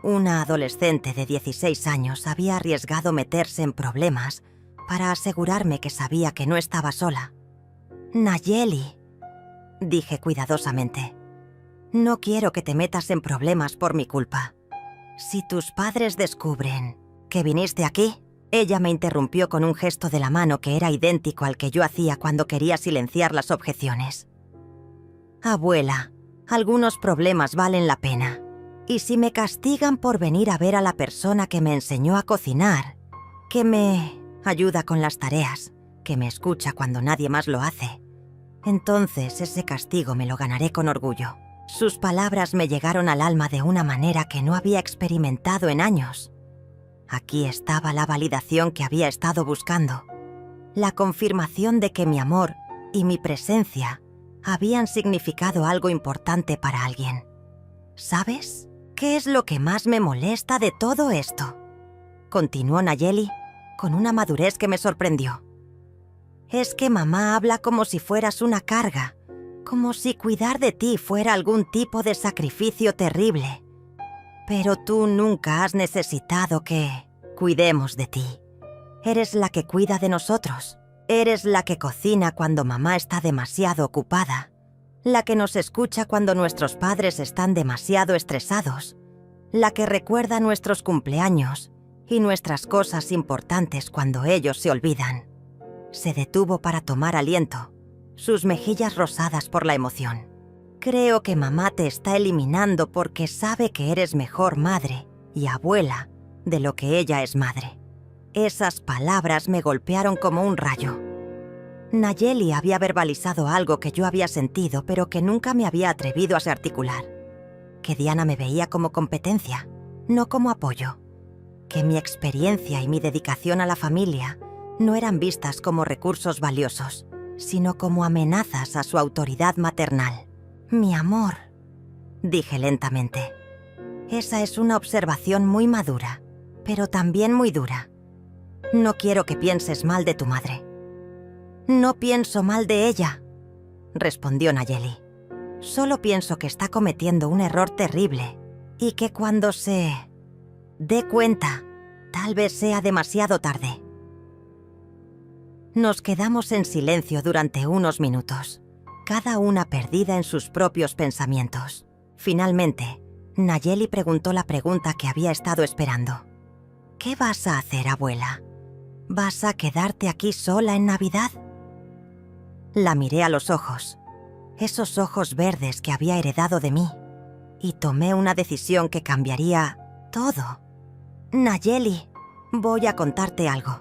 Una adolescente de 16 años había arriesgado meterse en problemas para asegurarme que sabía que no estaba sola. Nayeli, dije cuidadosamente, no quiero que te metas en problemas por mi culpa. Si tus padres descubren que viniste aquí, ella me interrumpió con un gesto de la mano que era idéntico al que yo hacía cuando quería silenciar las objeciones. Abuela, algunos problemas valen la pena. Y si me castigan por venir a ver a la persona que me enseñó a cocinar, que me ayuda con las tareas, que me escucha cuando nadie más lo hace, entonces ese castigo me lo ganaré con orgullo. Sus palabras me llegaron al alma de una manera que no había experimentado en años. Aquí estaba la validación que había estado buscando. La confirmación de que mi amor y mi presencia habían significado algo importante para alguien. ¿Sabes qué es lo que más me molesta de todo esto?, continuó Nayeli con una madurez que me sorprendió. Es que mamá habla como si fueras una carga, como si cuidar de ti fuera algún tipo de sacrificio terrible. Pero tú nunca has necesitado que cuidemos de ti. Eres la que cuida de nosotros. Eres la que cocina cuando mamá está demasiado ocupada. La que nos escucha cuando nuestros padres están demasiado estresados. La que recuerda nuestros cumpleaños y nuestras cosas importantes cuando ellos se olvidan. Se detuvo para tomar aliento, sus mejillas rosadas por la emoción. Creo que mamá te está eliminando porque sabe que eres mejor madre y abuela de lo que ella es madre. Esas palabras me golpearon como un rayo. Nayeli había verbalizado algo que yo había sentido, pero que nunca me había atrevido a articular. Que Diana me veía como competencia, no como apoyo. Que mi experiencia y mi dedicación a la familia no eran vistas como recursos valiosos, sino como amenazas a su autoridad maternal. Mi amor, dije lentamente. Esa es una observación muy madura, pero también muy dura. No quiero que pienses mal de tu madre. No pienso mal de ella, respondió Nayeli. Solo pienso que está cometiendo un error terrible y que cuando se dé cuenta, tal vez sea demasiado tarde. Nos quedamos en silencio durante unos minutos, cada una perdida en sus propios pensamientos. Finalmente, Nayeli preguntó la pregunta que había estado esperando. ¿Qué vas a hacer, abuela? ¿Vas a quedarte aquí sola en Navidad? La miré a los ojos, esos ojos verdes que había heredado de mí, y tomé una decisión que cambiaría todo. Nayeli, voy a contarte algo,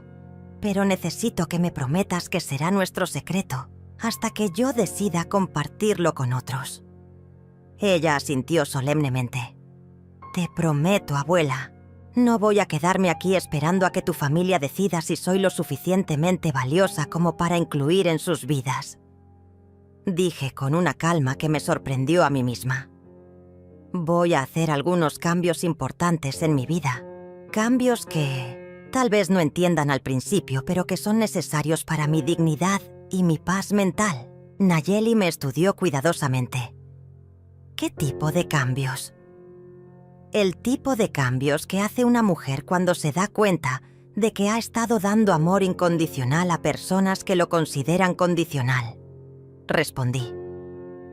pero necesito que me prometas que será nuestro secreto hasta que yo decida compartirlo con otros. Ella asintió solemnemente. Te prometo, abuela. No voy a quedarme aquí esperando a que tu familia decida si soy lo suficientemente valiosa como para incluir en sus vidas. Dije con una calma que me sorprendió a mí misma. Voy a hacer algunos cambios importantes en mi vida. Cambios que tal vez no entiendan al principio, pero que son necesarios para mi dignidad y mi paz mental. Nayeli me estudió cuidadosamente. ¿Qué tipo de cambios? El tipo de cambios que hace una mujer cuando se da cuenta de que ha estado dando amor incondicional a personas que lo consideran condicional. Respondí.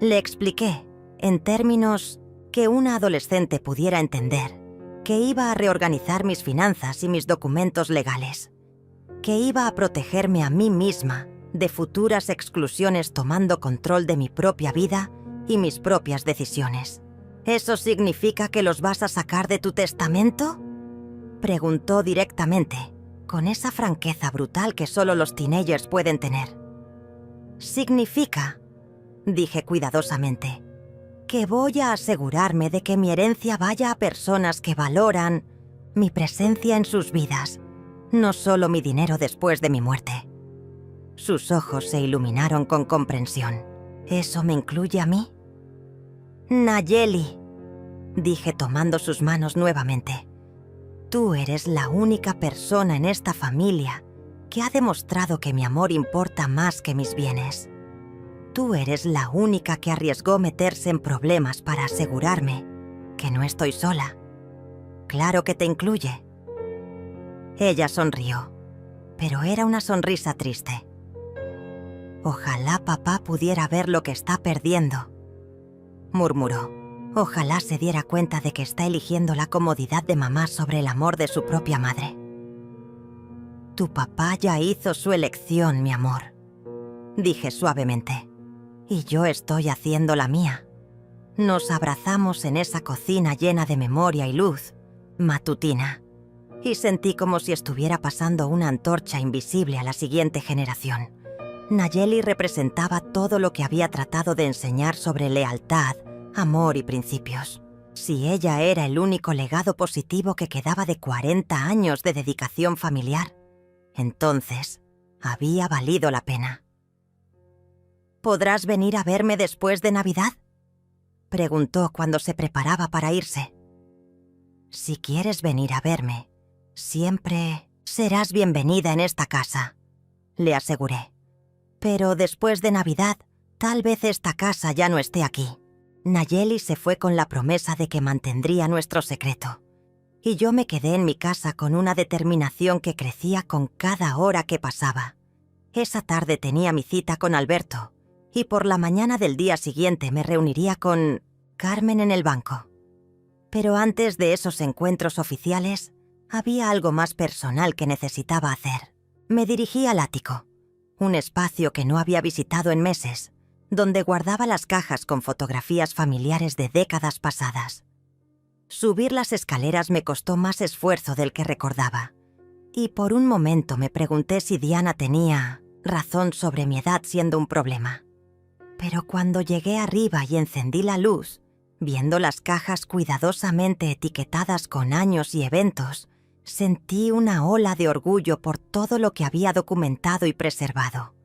Le expliqué, en términos que una adolescente pudiera entender, que iba a reorganizar mis finanzas y mis documentos legales, que iba a protegerme a mí misma de futuras exclusiones tomando control de mi propia vida y mis propias decisiones. ¿Eso significa que los vas a sacar de tu testamento?, preguntó directamente, con esa franqueza brutal que solo los teenagers pueden tener. Significa, dije cuidadosamente, que voy a asegurarme de que mi herencia vaya a personas que valoran mi presencia en sus vidas, no solo mi dinero después de mi muerte. Sus ojos se iluminaron con comprensión. ¿Eso me incluye a mí? Nayeli, dije tomando sus manos nuevamente. Tú eres la única persona en esta familia que ha demostrado que mi amor importa más que mis bienes. Tú eres la única que arriesgó meterse en problemas para asegurarme que no estoy sola. Claro que te incluye. Ella sonrió, pero era una sonrisa triste. Ojalá papá pudiera ver lo que está perdiendo, murmuró. Ojalá se diera cuenta de que está eligiendo la comodidad de mamá sobre el amor de su propia madre. Tu papá ya hizo su elección, mi amor, dije suavemente, y yo estoy haciendo la mía. Nos abrazamos en esa cocina llena de memoria y luz, matutina, y sentí como si estuviera pasando una antorcha invisible a la siguiente generación. Nayeli representaba todo lo que había tratado de enseñar sobre lealtad, amor y principios. Si ella era el único legado positivo que quedaba de 40 años de dedicación familiar, entonces había valido la pena. ¿Podrás venir a verme después de Navidad?, preguntó cuando se preparaba para irse. Si quieres venir a verme, siempre serás bienvenida en esta casa, le aseguré. Pero después de Navidad, tal vez esta casa ya no esté aquí. Nayeli se fue con la promesa de que mantendría nuestro secreto, y yo me quedé en mi casa con una determinación que crecía con cada hora que pasaba. Esa tarde tenía mi cita con Alberto, y por la mañana del día siguiente me reuniría con Carmen en el banco. Pero antes de esos encuentros oficiales, había algo más personal que necesitaba hacer. Me dirigí al ático, un espacio que no había visitado en meses, donde guardaba las cajas con fotografías familiares de décadas pasadas. Subir las escaleras me costó más esfuerzo del que recordaba, y por un momento me pregunté si Diana tenía razón sobre mi edad siendo un problema. Pero cuando llegué arriba y encendí la luz, viendo las cajas cuidadosamente etiquetadas con años y eventos, sentí una ola de orgullo por todo lo que había documentado y preservado.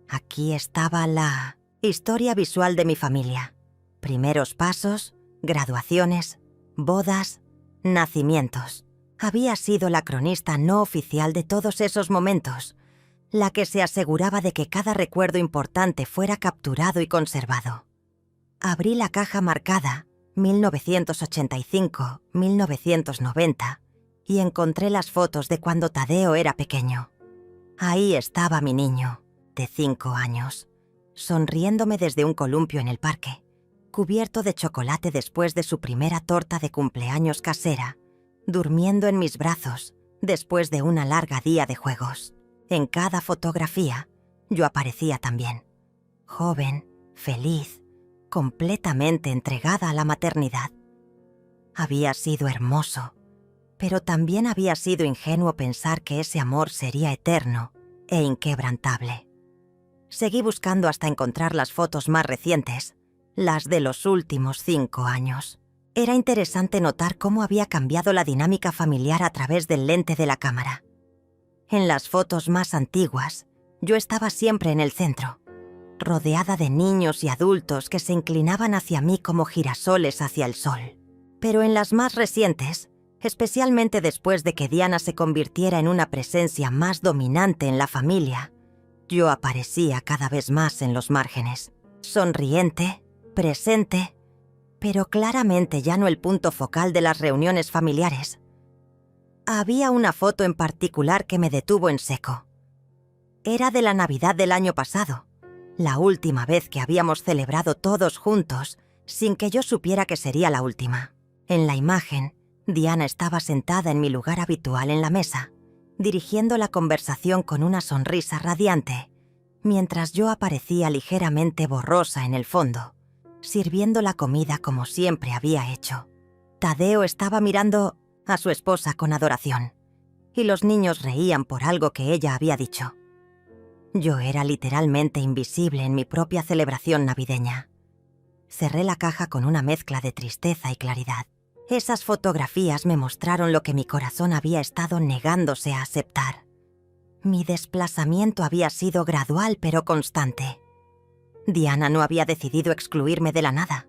Aquí estaba la historia visual de mi familia. Primeros pasos, graduaciones, bodas, nacimientos. Había sido la cronista no oficial de todos esos momentos, la que se aseguraba de que cada recuerdo importante fuera capturado y conservado. Abrí la caja marcada 1985-1990 y encontré las fotos de cuando Tadeo era pequeño. Ahí estaba mi niño, de 5 años, sonriéndome desde un columpio en el parque, cubierto de chocolate después de su primera torta de cumpleaños casera, durmiendo en mis brazos después de una larga día de juegos. En cada fotografía, yo aparecía también, joven, feliz, completamente entregada a la maternidad. Había sido hermoso, pero también había sido ingenuo pensar que ese amor sería eterno e inquebrantable. Seguí buscando hasta encontrar las fotos más recientes, las de los últimos 5 años. Era interesante notar cómo había cambiado la dinámica familiar a través del lente de la cámara. En las fotos más antiguas, yo estaba siempre en el centro, rodeada de niños y adultos que se inclinaban hacia mí como girasoles hacia el sol. Pero en las más recientes, especialmente después de que Diana se convirtiera en una presencia más dominante en la familia, yo aparecía cada vez más en los márgenes, sonriente, presente, pero claramente ya no el punto focal de las reuniones familiares. Había una foto en particular que me detuvo en seco. Era de la Navidad del año pasado, la última vez que habíamos celebrado todos juntos, sin que yo supiera que sería la última. En la imagen, Diana estaba sentada en mi lugar habitual en la mesa, dirigiendo la conversación con una sonrisa radiante, mientras yo aparecía ligeramente borrosa en el fondo, sirviendo la comida como siempre había hecho. Tadeo estaba mirando a su esposa con adoración, y los niños reían por algo que ella había dicho. Yo era literalmente invisible en mi propia celebración navideña. Cerré la caja con una mezcla de tristeza y claridad. Esas fotografías me mostraron lo que mi corazón había estado negándose a aceptar. Mi desplazamiento había sido gradual pero constante. Diana no había decidido excluirme de la nada.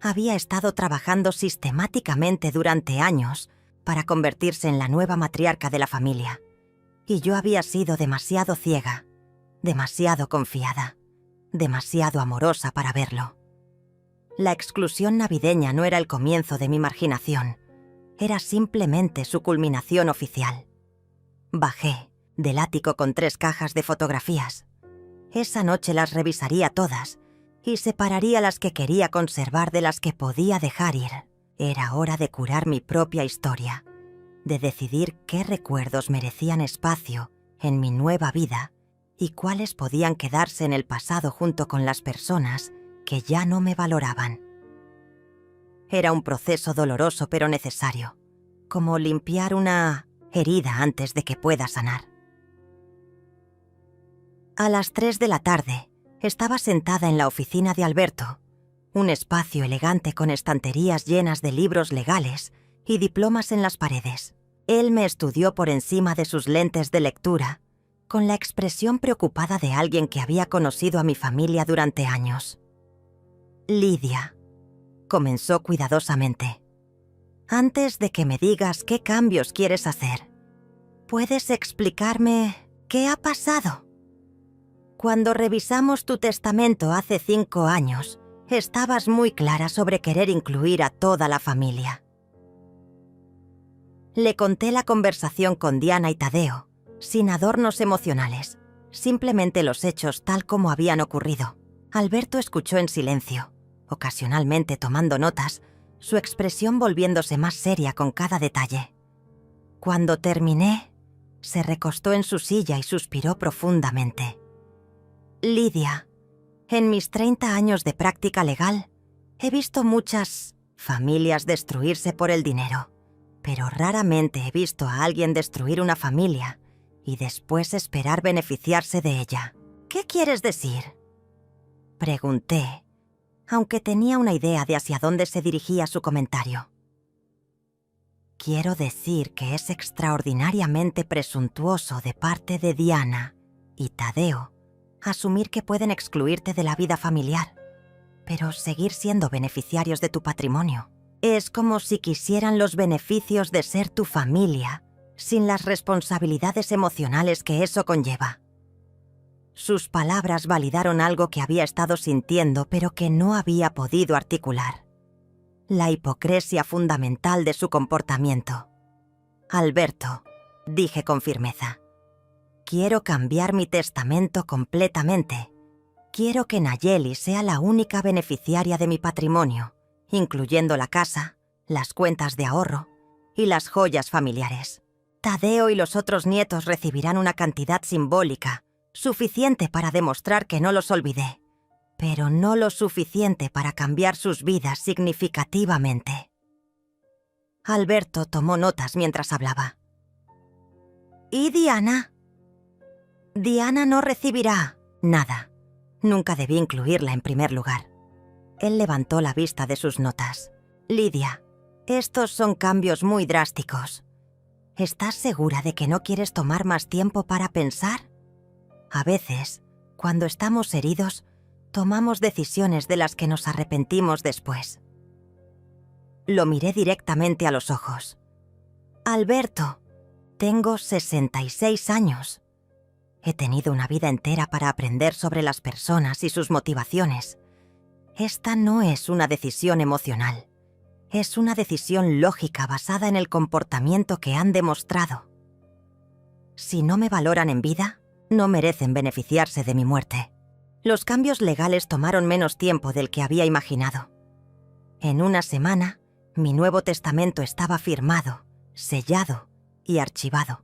Había estado trabajando sistemáticamente durante años para convertirse en la nueva matriarca de la familia. Y yo había sido demasiado ciega, demasiado confiada, demasiado amorosa para verlo. La exclusión navideña no era el comienzo de mi marginación, era simplemente su culminación oficial. Bajé del ático con 3 cajas de fotografías. Esa noche las revisaría todas y separaría las que quería conservar de las que podía dejar ir. Era hora de curar mi propia historia, de decidir qué recuerdos merecían espacio en mi nueva vida y cuáles podían quedarse en el pasado junto con las personas que ya no me valoraban. Era un proceso doloroso pero necesario, como limpiar una herida antes de que pueda sanar. A las 3 de la tarde, estaba sentada en la oficina de Alberto, un espacio elegante con estanterías llenas de libros legales y diplomas en las paredes. Él me estudió por encima de sus lentes de lectura, con la expresión preocupada de alguien que había conocido a mi familia durante años. Lidia, comenzó cuidadosamente. Antes de que me digas qué cambios quieres hacer, ¿puedes explicarme qué ha pasado? Cuando revisamos tu testamento hace 5 años, estabas muy clara sobre querer incluir a toda la familia. Le conté la conversación con Diana y Tadeo, sin adornos emocionales, simplemente los hechos tal como habían ocurrido. Alberto escuchó en silencio, ocasionalmente tomando notas, su expresión volviéndose más seria con cada detalle. Cuando terminé, se recostó en su silla y suspiró profundamente. Lidia, en mis 30 años de práctica legal, he visto muchas familias destruirse por el dinero, pero raramente he visto a alguien destruir una familia y después esperar beneficiarse de ella. ¿Qué quieres decir?, pregunté, aunque tenía una idea de hacia dónde se dirigía su comentario. Quiero decir que es extraordinariamente presuntuoso de parte de Diana y Tadeo asumir que pueden excluirte de la vida familiar, pero seguir siendo beneficiarios de tu patrimonio. Es como si quisieran los beneficios de ser tu familia, sin las responsabilidades emocionales que eso conlleva. Sus palabras validaron algo que había estado sintiendo, pero que no había podido articular. La hipocresía fundamental de su comportamiento. Alberto, dije con firmeza, quiero cambiar mi testamento completamente. Quiero que Nayeli sea la única beneficiaria de mi patrimonio, incluyendo la casa, las cuentas de ahorro y las joyas familiares. Tadeo y los otros nietos recibirán una cantidad simbólica, suficiente para demostrar que no los olvidé, pero no lo suficiente para cambiar sus vidas significativamente. Alberto tomó notas mientras hablaba. ¿Y Diana? Diana no recibirá nada. Nunca debí incluirla en primer lugar. Él levantó la vista de sus notas. Lidia, estos son cambios muy drásticos. ¿Estás segura de que no quieres tomar más tiempo para pensar? A veces, cuando estamos heridos, tomamos decisiones de las que nos arrepentimos después. Lo miré directamente a los ojos. Alberto, tengo 66 años. He tenido una vida entera para aprender sobre las personas y sus motivaciones. Esta no es una decisión emocional. Es una decisión lógica basada en el comportamiento que han demostrado. Si no me valoran en vida, no merecen beneficiarse de mi muerte. Los cambios legales tomaron menos tiempo del que había imaginado. En una semana, mi nuevo testamento estaba firmado, sellado y archivado.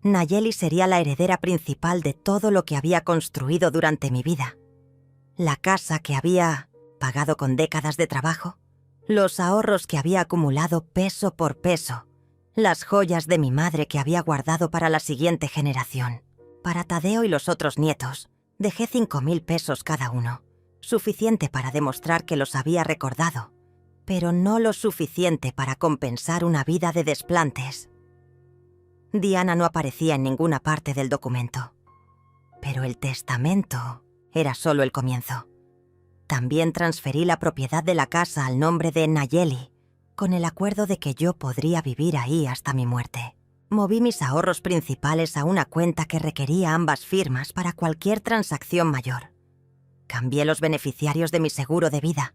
Nayeli sería la heredera principal de todo lo que había construido durante mi vida. La casa que había pagado con décadas de trabajo, los ahorros que había acumulado peso por peso, las joyas de mi madre que había guardado para la siguiente generación. Para Tadeo y los otros nietos, dejé 5.000 pesos cada uno, suficiente para demostrar que los había recordado, pero no lo suficiente para compensar una vida de desplantes. Diana no aparecía en ninguna parte del documento, pero el testamento era solo el comienzo. También transferí la propiedad de la casa al nombre de Nayeli, con el acuerdo de que yo podría vivir ahí hasta mi muerte. Moví mis ahorros principales a una cuenta que requería ambas firmas para cualquier transacción mayor. Cambié los beneficiarios de mi seguro de vida.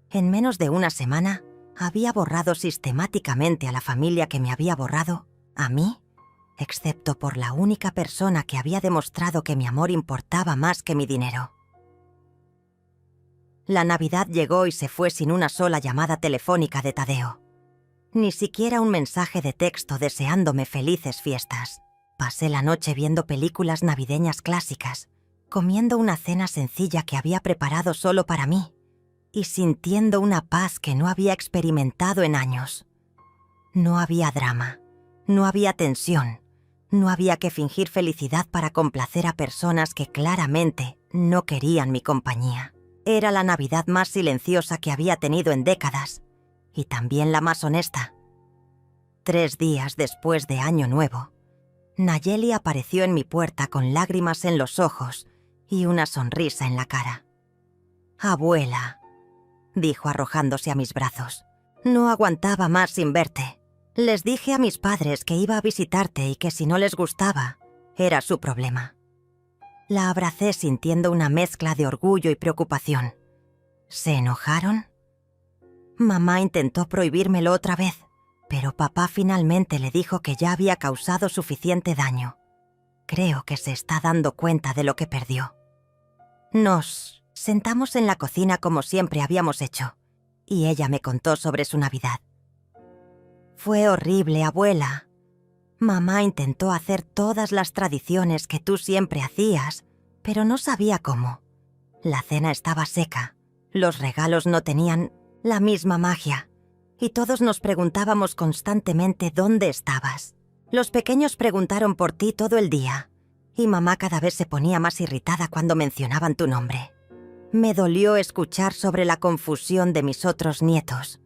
En menos de una semana, había borrado sistemáticamente a la familia que me había borrado, a mí, excepto por la única persona que había demostrado que mi amor importaba más que mi dinero. La Navidad llegó y se fue sin una sola llamada telefónica de Tadeo. Ni siquiera un mensaje de texto deseándome felices fiestas. Pasé la noche viendo películas navideñas clásicas, comiendo una cena sencilla que había preparado solo para mí y sintiendo una paz que no había experimentado en años. No había drama, no había tensión, no había que fingir felicidad para complacer a personas que claramente no querían mi compañía. Era la Navidad más silenciosa que había tenido en décadas, y también la más honesta. 3 días después de Año Nuevo, Nayeli apareció en mi puerta con lágrimas en los ojos y una sonrisa en la cara. «Abuela», dijo arrojándose a mis brazos, «no aguantaba más sin verte. Les dije a mis padres que iba a visitarte y que si no les gustaba, era su problema». La abracé sintiendo una mezcla de orgullo y preocupación. ¿Se enojaron? Mamá intentó prohibírmelo otra vez, pero papá finalmente le dijo que ya había causado suficiente daño. Creo que se está dando cuenta de lo que perdió. Nos sentamos en la cocina como siempre habíamos hecho, y ella me contó sobre su Navidad. «Fue horrible, abuela. Mamá intentó hacer todas las tradiciones que tú siempre hacías, pero no sabía cómo. La cena estaba seca, los regalos no tenían la misma magia, y todos nos preguntábamos constantemente dónde estabas. Los pequeños preguntaron por ti todo el día, y mamá cada vez se ponía más irritada cuando mencionaban tu nombre. Me dolió escuchar sobre la confusión de mis otros nietos,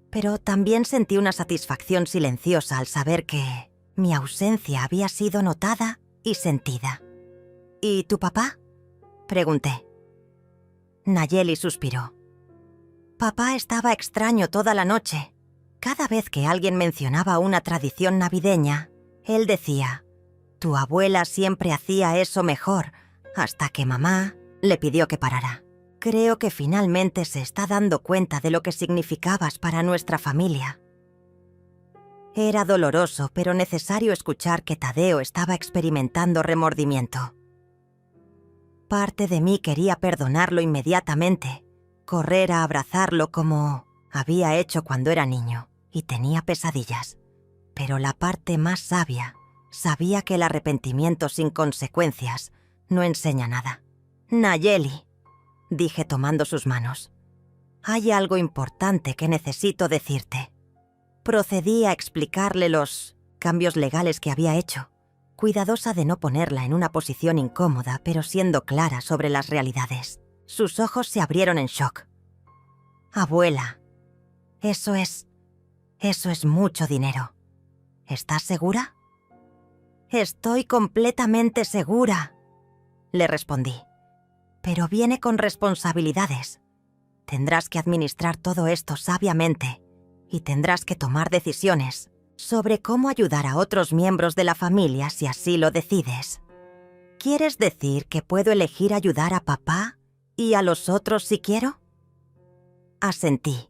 pero también sentí una satisfacción silenciosa al saber que mi ausencia había sido notada y sentida». «¿Y tu papá?», pregunté. Nayeli suspiró. «Papá estaba extraño toda la noche. Cada vez que alguien mencionaba una tradición navideña, él decía, «Tu abuela siempre hacía eso mejor», hasta que mamá le pidió que parara. Creo que finalmente se está dando cuenta de lo que significabas para nuestra familia». Era doloroso, pero necesario escuchar que Tadeo estaba experimentando remordimiento. Parte de mí quería perdonarlo inmediatamente, correr a abrazarlo como había hecho cuando era niño y tenía pesadillas. Pero la parte más sabia sabía que el arrepentimiento sin consecuencias no enseña nada. «Nayeli», dije tomando sus manos, «hay algo importante que necesito decirte». Procedí a explicarle los cambios legales que había hecho, cuidadosa de no ponerla en una posición incómoda, pero siendo clara sobre las realidades. Sus ojos se abrieron en shock. «Abuela, eso es mucho dinero. ¿Estás segura?». «Estoy completamente segura», le respondí. «Pero viene con responsabilidades. Tendrás que administrar todo esto sabiamente y tendrás que tomar decisiones sobre cómo ayudar a otros miembros de la familia si así lo decides. ¿Quieres decir que puedo elegir ayudar a papá y a los otros si quiero?». Asentí.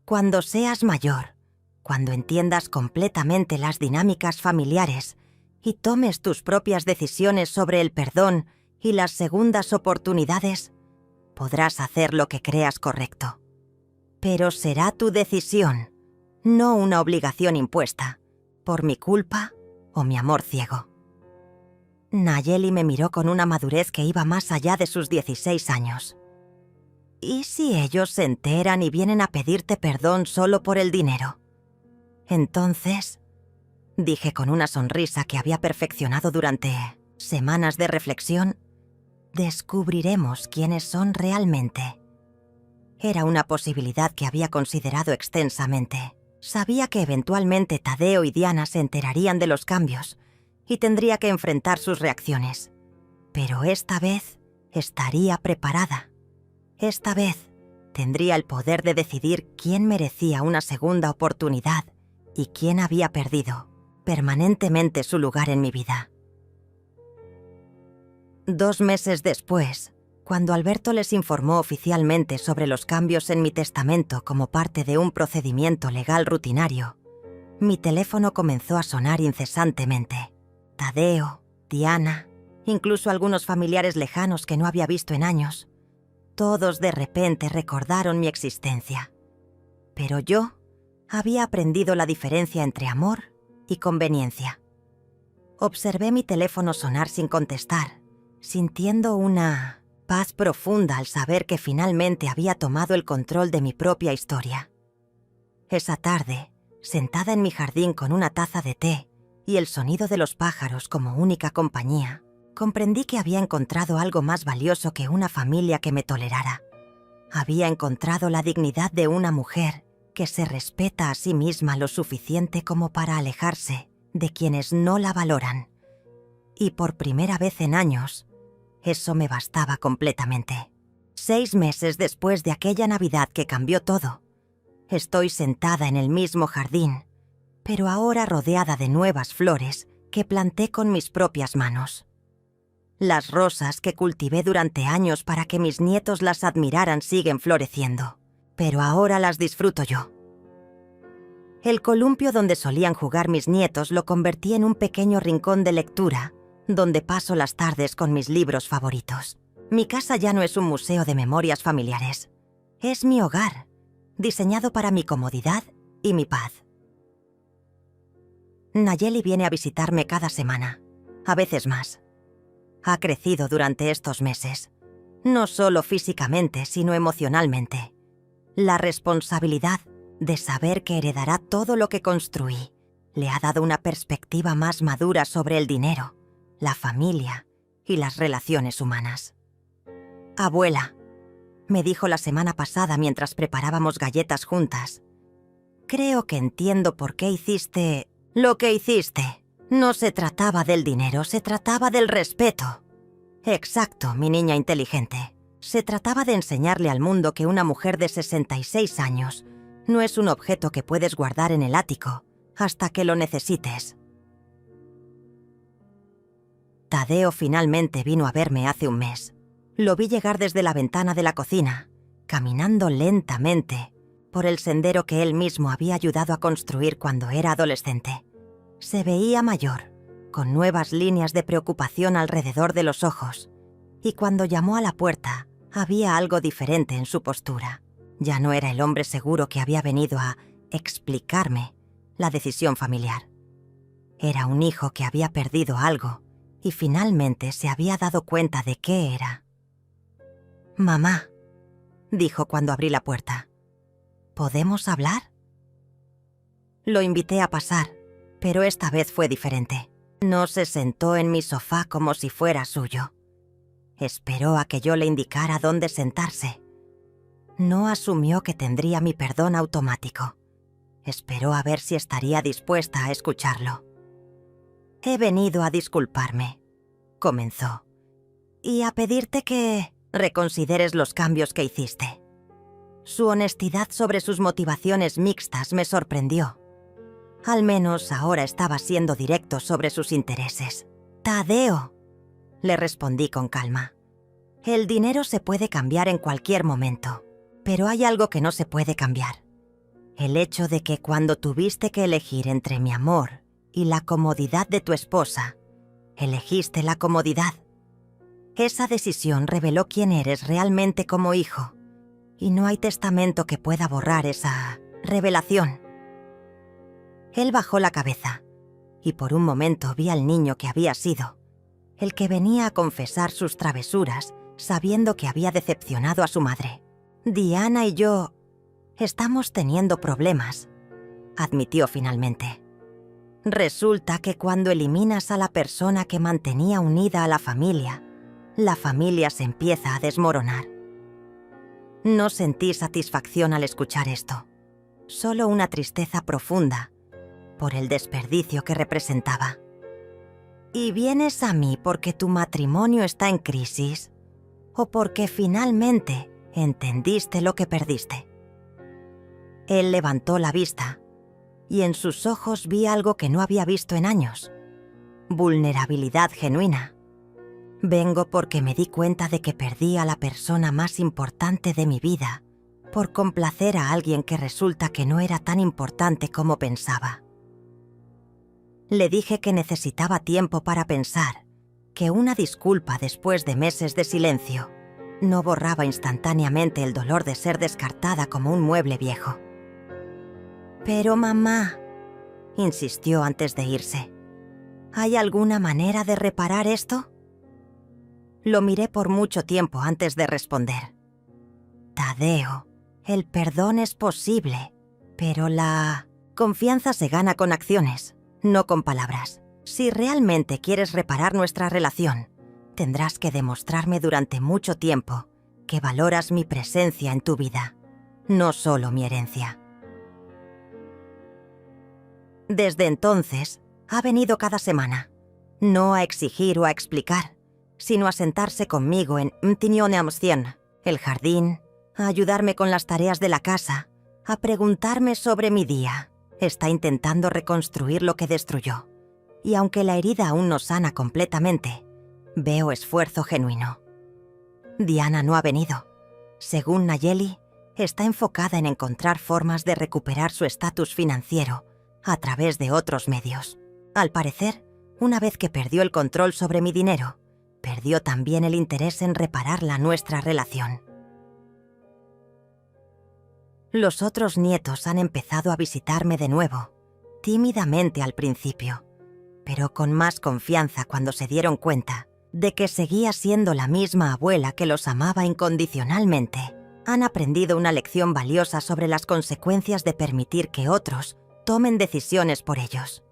«Cuando seas mayor, cuando entiendas completamente las dinámicas familiares y tomes tus propias decisiones sobre el perdón y las segundas oportunidades, podrás hacer lo que creas correcto. Pero será tu decisión, no una obligación impuesta, por mi culpa o mi amor ciego». Nayeli me miró con una madurez que iba más allá de sus 16 años. «¿Y si ellos se enteran y vienen a pedirte perdón solo por el dinero? Entonces», dije con una sonrisa que había perfeccionado durante semanas de reflexión, «descubriremos quiénes son realmente». Era una posibilidad que había considerado extensamente. Sabía que eventualmente Tadeo y Diana se enterarían de los cambios y tendría que enfrentar sus reacciones. Pero esta vez estaría preparada. Esta vez tendría el poder de decidir quién merecía una segunda oportunidad y quién había perdido permanentemente su lugar en mi vida. 2 meses después, cuando Alberto les informó oficialmente sobre los cambios en mi testamento como parte de un procedimiento legal rutinario, mi teléfono comenzó a sonar incesantemente. Tadeo, Diana, incluso algunos familiares lejanos que no había visto en años, todos de repente recordaron mi existencia. Pero yo había aprendido la diferencia entre amor y conveniencia. Observé mi teléfono sonar sin contestar, sintiendo una paz profunda al saber que finalmente había tomado el control de mi propia historia. Esa tarde, sentada en mi jardín con una taza de té y el sonido de los pájaros como única compañía, comprendí que había encontrado algo más valioso que una familia que me tolerara. Había encontrado la dignidad de una mujer que se respeta a sí misma lo suficiente como para alejarse de quienes no la valoran. Y por primera vez en años, eso me bastaba completamente. 6 meses después de aquella Navidad que cambió todo, estoy sentada en el mismo jardín, pero ahora rodeada de nuevas flores que planté con mis propias manos. Las rosas que cultivé durante años para que mis nietos las admiraran siguen floreciendo, pero ahora las disfruto yo. El columpio donde solían jugar mis nietos lo convertí en un pequeño rincón de lectura, donde paso las tardes con mis libros favoritos. Mi casa ya no es un museo de memorias familiares. Es mi hogar, diseñado para mi comodidad y mi paz. Nayeli viene a visitarme cada semana, a veces más. Ha crecido durante estos meses, no solo físicamente, sino emocionalmente. La responsabilidad de saber que heredará todo lo que construí le ha dado una perspectiva más madura sobre el dinero, la familia y las relaciones humanas. «Abuela», me dijo la semana pasada mientras preparábamos galletas juntas, «creo que entiendo por qué hiciste lo que hiciste. No se trataba del dinero, se trataba del respeto». Exacto, mi niña inteligente. Se trataba de enseñarle al mundo que una mujer de 66 años no es un objeto que puedes guardar en el ático hasta que lo necesites. Tadeo finalmente vino a verme hace un mes. Lo vi llegar desde la ventana de la cocina, caminando lentamente por el sendero que él mismo había ayudado a construir cuando era adolescente. Se veía mayor, con nuevas líneas de preocupación alrededor de los ojos, y cuando llamó a la puerta, había algo diferente en su postura. Ya no era el hombre seguro que había venido a explicarme la decisión familiar. Era un hijo que había perdido algo y finalmente se había dado cuenta de qué era. «Mamá», dijo cuando abrí la puerta, «¿podemos hablar?». Lo invité a pasar, pero esta vez fue diferente. No se sentó en mi sofá como si fuera suyo. Esperó a que yo le indicara dónde sentarse. No asumió que tendría mi perdón automático. Esperó a ver si estaría dispuesta a escucharlo. «He venido a disculparme», comenzó, «y a pedirte que reconsideres los cambios que hiciste». Su honestidad sobre sus motivaciones mixtas me sorprendió. Al menos ahora estaba siendo directo sobre sus intereses. «Tadeo», le respondí con calma, «el dinero se puede cambiar en cualquier momento, pero hay algo que no se puede cambiar. El hecho de que cuando tuviste que elegir entre mi amor y la comodidad de tu esposa, elegiste la comodidad. Esa decisión reveló quién eres realmente como hijo, y no hay testamento que pueda borrar esa revelación». Él bajó la cabeza, y por un momento vi al niño que había sido, el que venía a confesar sus travesuras sabiendo que había decepcionado a su madre. «Diana y yo estamos teniendo problemas», admitió finalmente. «Resulta que cuando eliminas a la persona que mantenía unida a la familia se empieza a desmoronar». No sentí satisfacción al escuchar esto, solo una tristeza profunda por el desperdicio que representaba. ¿Y vienes a mí porque tu matrimonio está en crisis o porque finalmente entendiste lo que perdiste? Él levantó la vista y en sus ojos vi algo que no había visto en años: vulnerabilidad genuina. «Vengo porque me di cuenta de que perdí a la persona más importante de mi vida por complacer a alguien que resulta que no era tan importante como pensaba». Le dije que necesitaba tiempo para pensar, que una disculpa después de meses de silencio no borraba instantáneamente el dolor de ser descartada como un mueble viejo. «Pero mamá», insistió antes de irse, «¿hay alguna manera de reparar esto?». Lo miré por mucho tiempo antes de responder. «Tadeo, el perdón es posible, pero la confianza se gana con acciones, no con palabras. Si realmente quieres reparar nuestra relación, tendrás que demostrarme durante mucho tiempo que valoras mi presencia en tu vida, no solo mi herencia. Desde entonces, ha venido cada semana, no a exigir o a explicar, sino a sentarse conmigo en Mtinioneamstien, el jardín, a ayudarme con las tareas de la casa, a preguntarme sobre mi día. Está intentando reconstruir lo que destruyó. Y aunque la herida aún no sana completamente, veo esfuerzo genuino. Diana no ha venido. Según Nayeli, está enfocada en encontrar formas de recuperar su estatus financiero a través de otros medios. Al parecer, una vez que perdió el control sobre mi dinero, perdió también el interés en reparar nuestra relación. Los otros nietos han empezado a visitarme de nuevo, tímidamente al principio, pero con más confianza cuando se dieron cuenta de que seguía siendo la misma abuela que los amaba incondicionalmente. Han aprendido una lección valiosa sobre las consecuencias de permitir que otros tomen decisiones por ellos.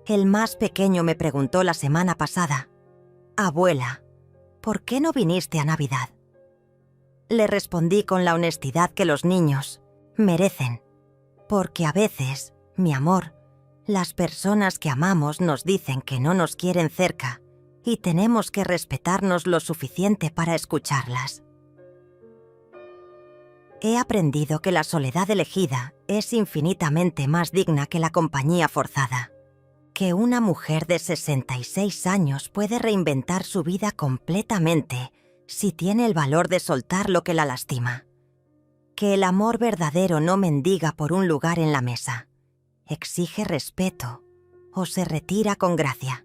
El más pequeño me preguntó la semana pasada: «Abuela, ¿por qué no viniste a Navidad?». Le respondí con la honestidad que los niños merecen, porque a veces, mi amor, las personas que amamos nos dicen que no nos quieren cerca y tenemos que respetarnos lo suficiente para escucharlas. He aprendido que la soledad elegida es infinitamente más digna que la compañía forzada, que una mujer de 66 años puede reinventar su vida completamente si tiene el valor de soltar lo que la lastima, que el amor verdadero no mendiga por un lugar en la mesa, exige respeto o se retira con gracia.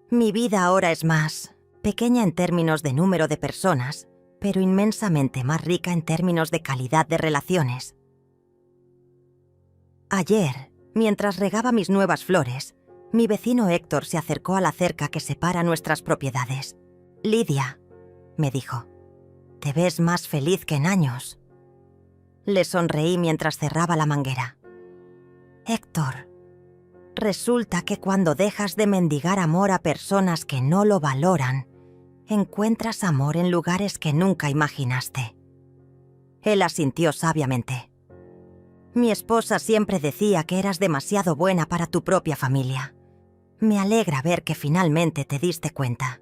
Mi vida ahora es más pequeña en términos de número de personas, pero inmensamente más rica en términos de calidad de relaciones. Ayer, mientras regaba mis nuevas flores, mi vecino Héctor se acercó a la cerca que separa nuestras propiedades. «Lidia», me dijo, «te ves más feliz que en años». Le sonreí mientras cerraba la manguera. «Héctor, resulta que cuando dejas de mendigar amor a personas que no lo valoran, encuentras amor en lugares que nunca imaginaste». Él asintió sabiamente. «Mi esposa siempre decía que eras demasiado buena para tu propia familia. Me alegra ver que finalmente te diste cuenta.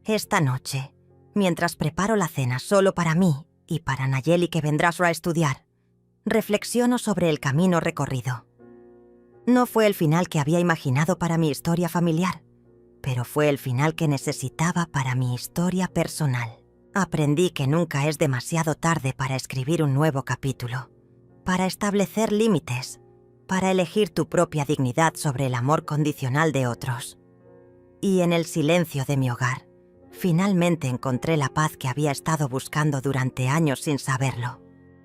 Esta noche, mientras preparo la cena solo para mí y para Nayeli que vendrá a estudiar, reflexiono sobre el camino recorrido. No fue el final que había imaginado para mi historia familiar, pero fue el final que necesitaba para mi historia personal. Aprendí que nunca es demasiado tarde para escribir un nuevo capítulo, para establecer límites, para elegir tu propia dignidad sobre el amor condicional de otros. Y en el silencio de mi hogar, finalmente encontré la paz que había estado buscando durante años sin saberlo.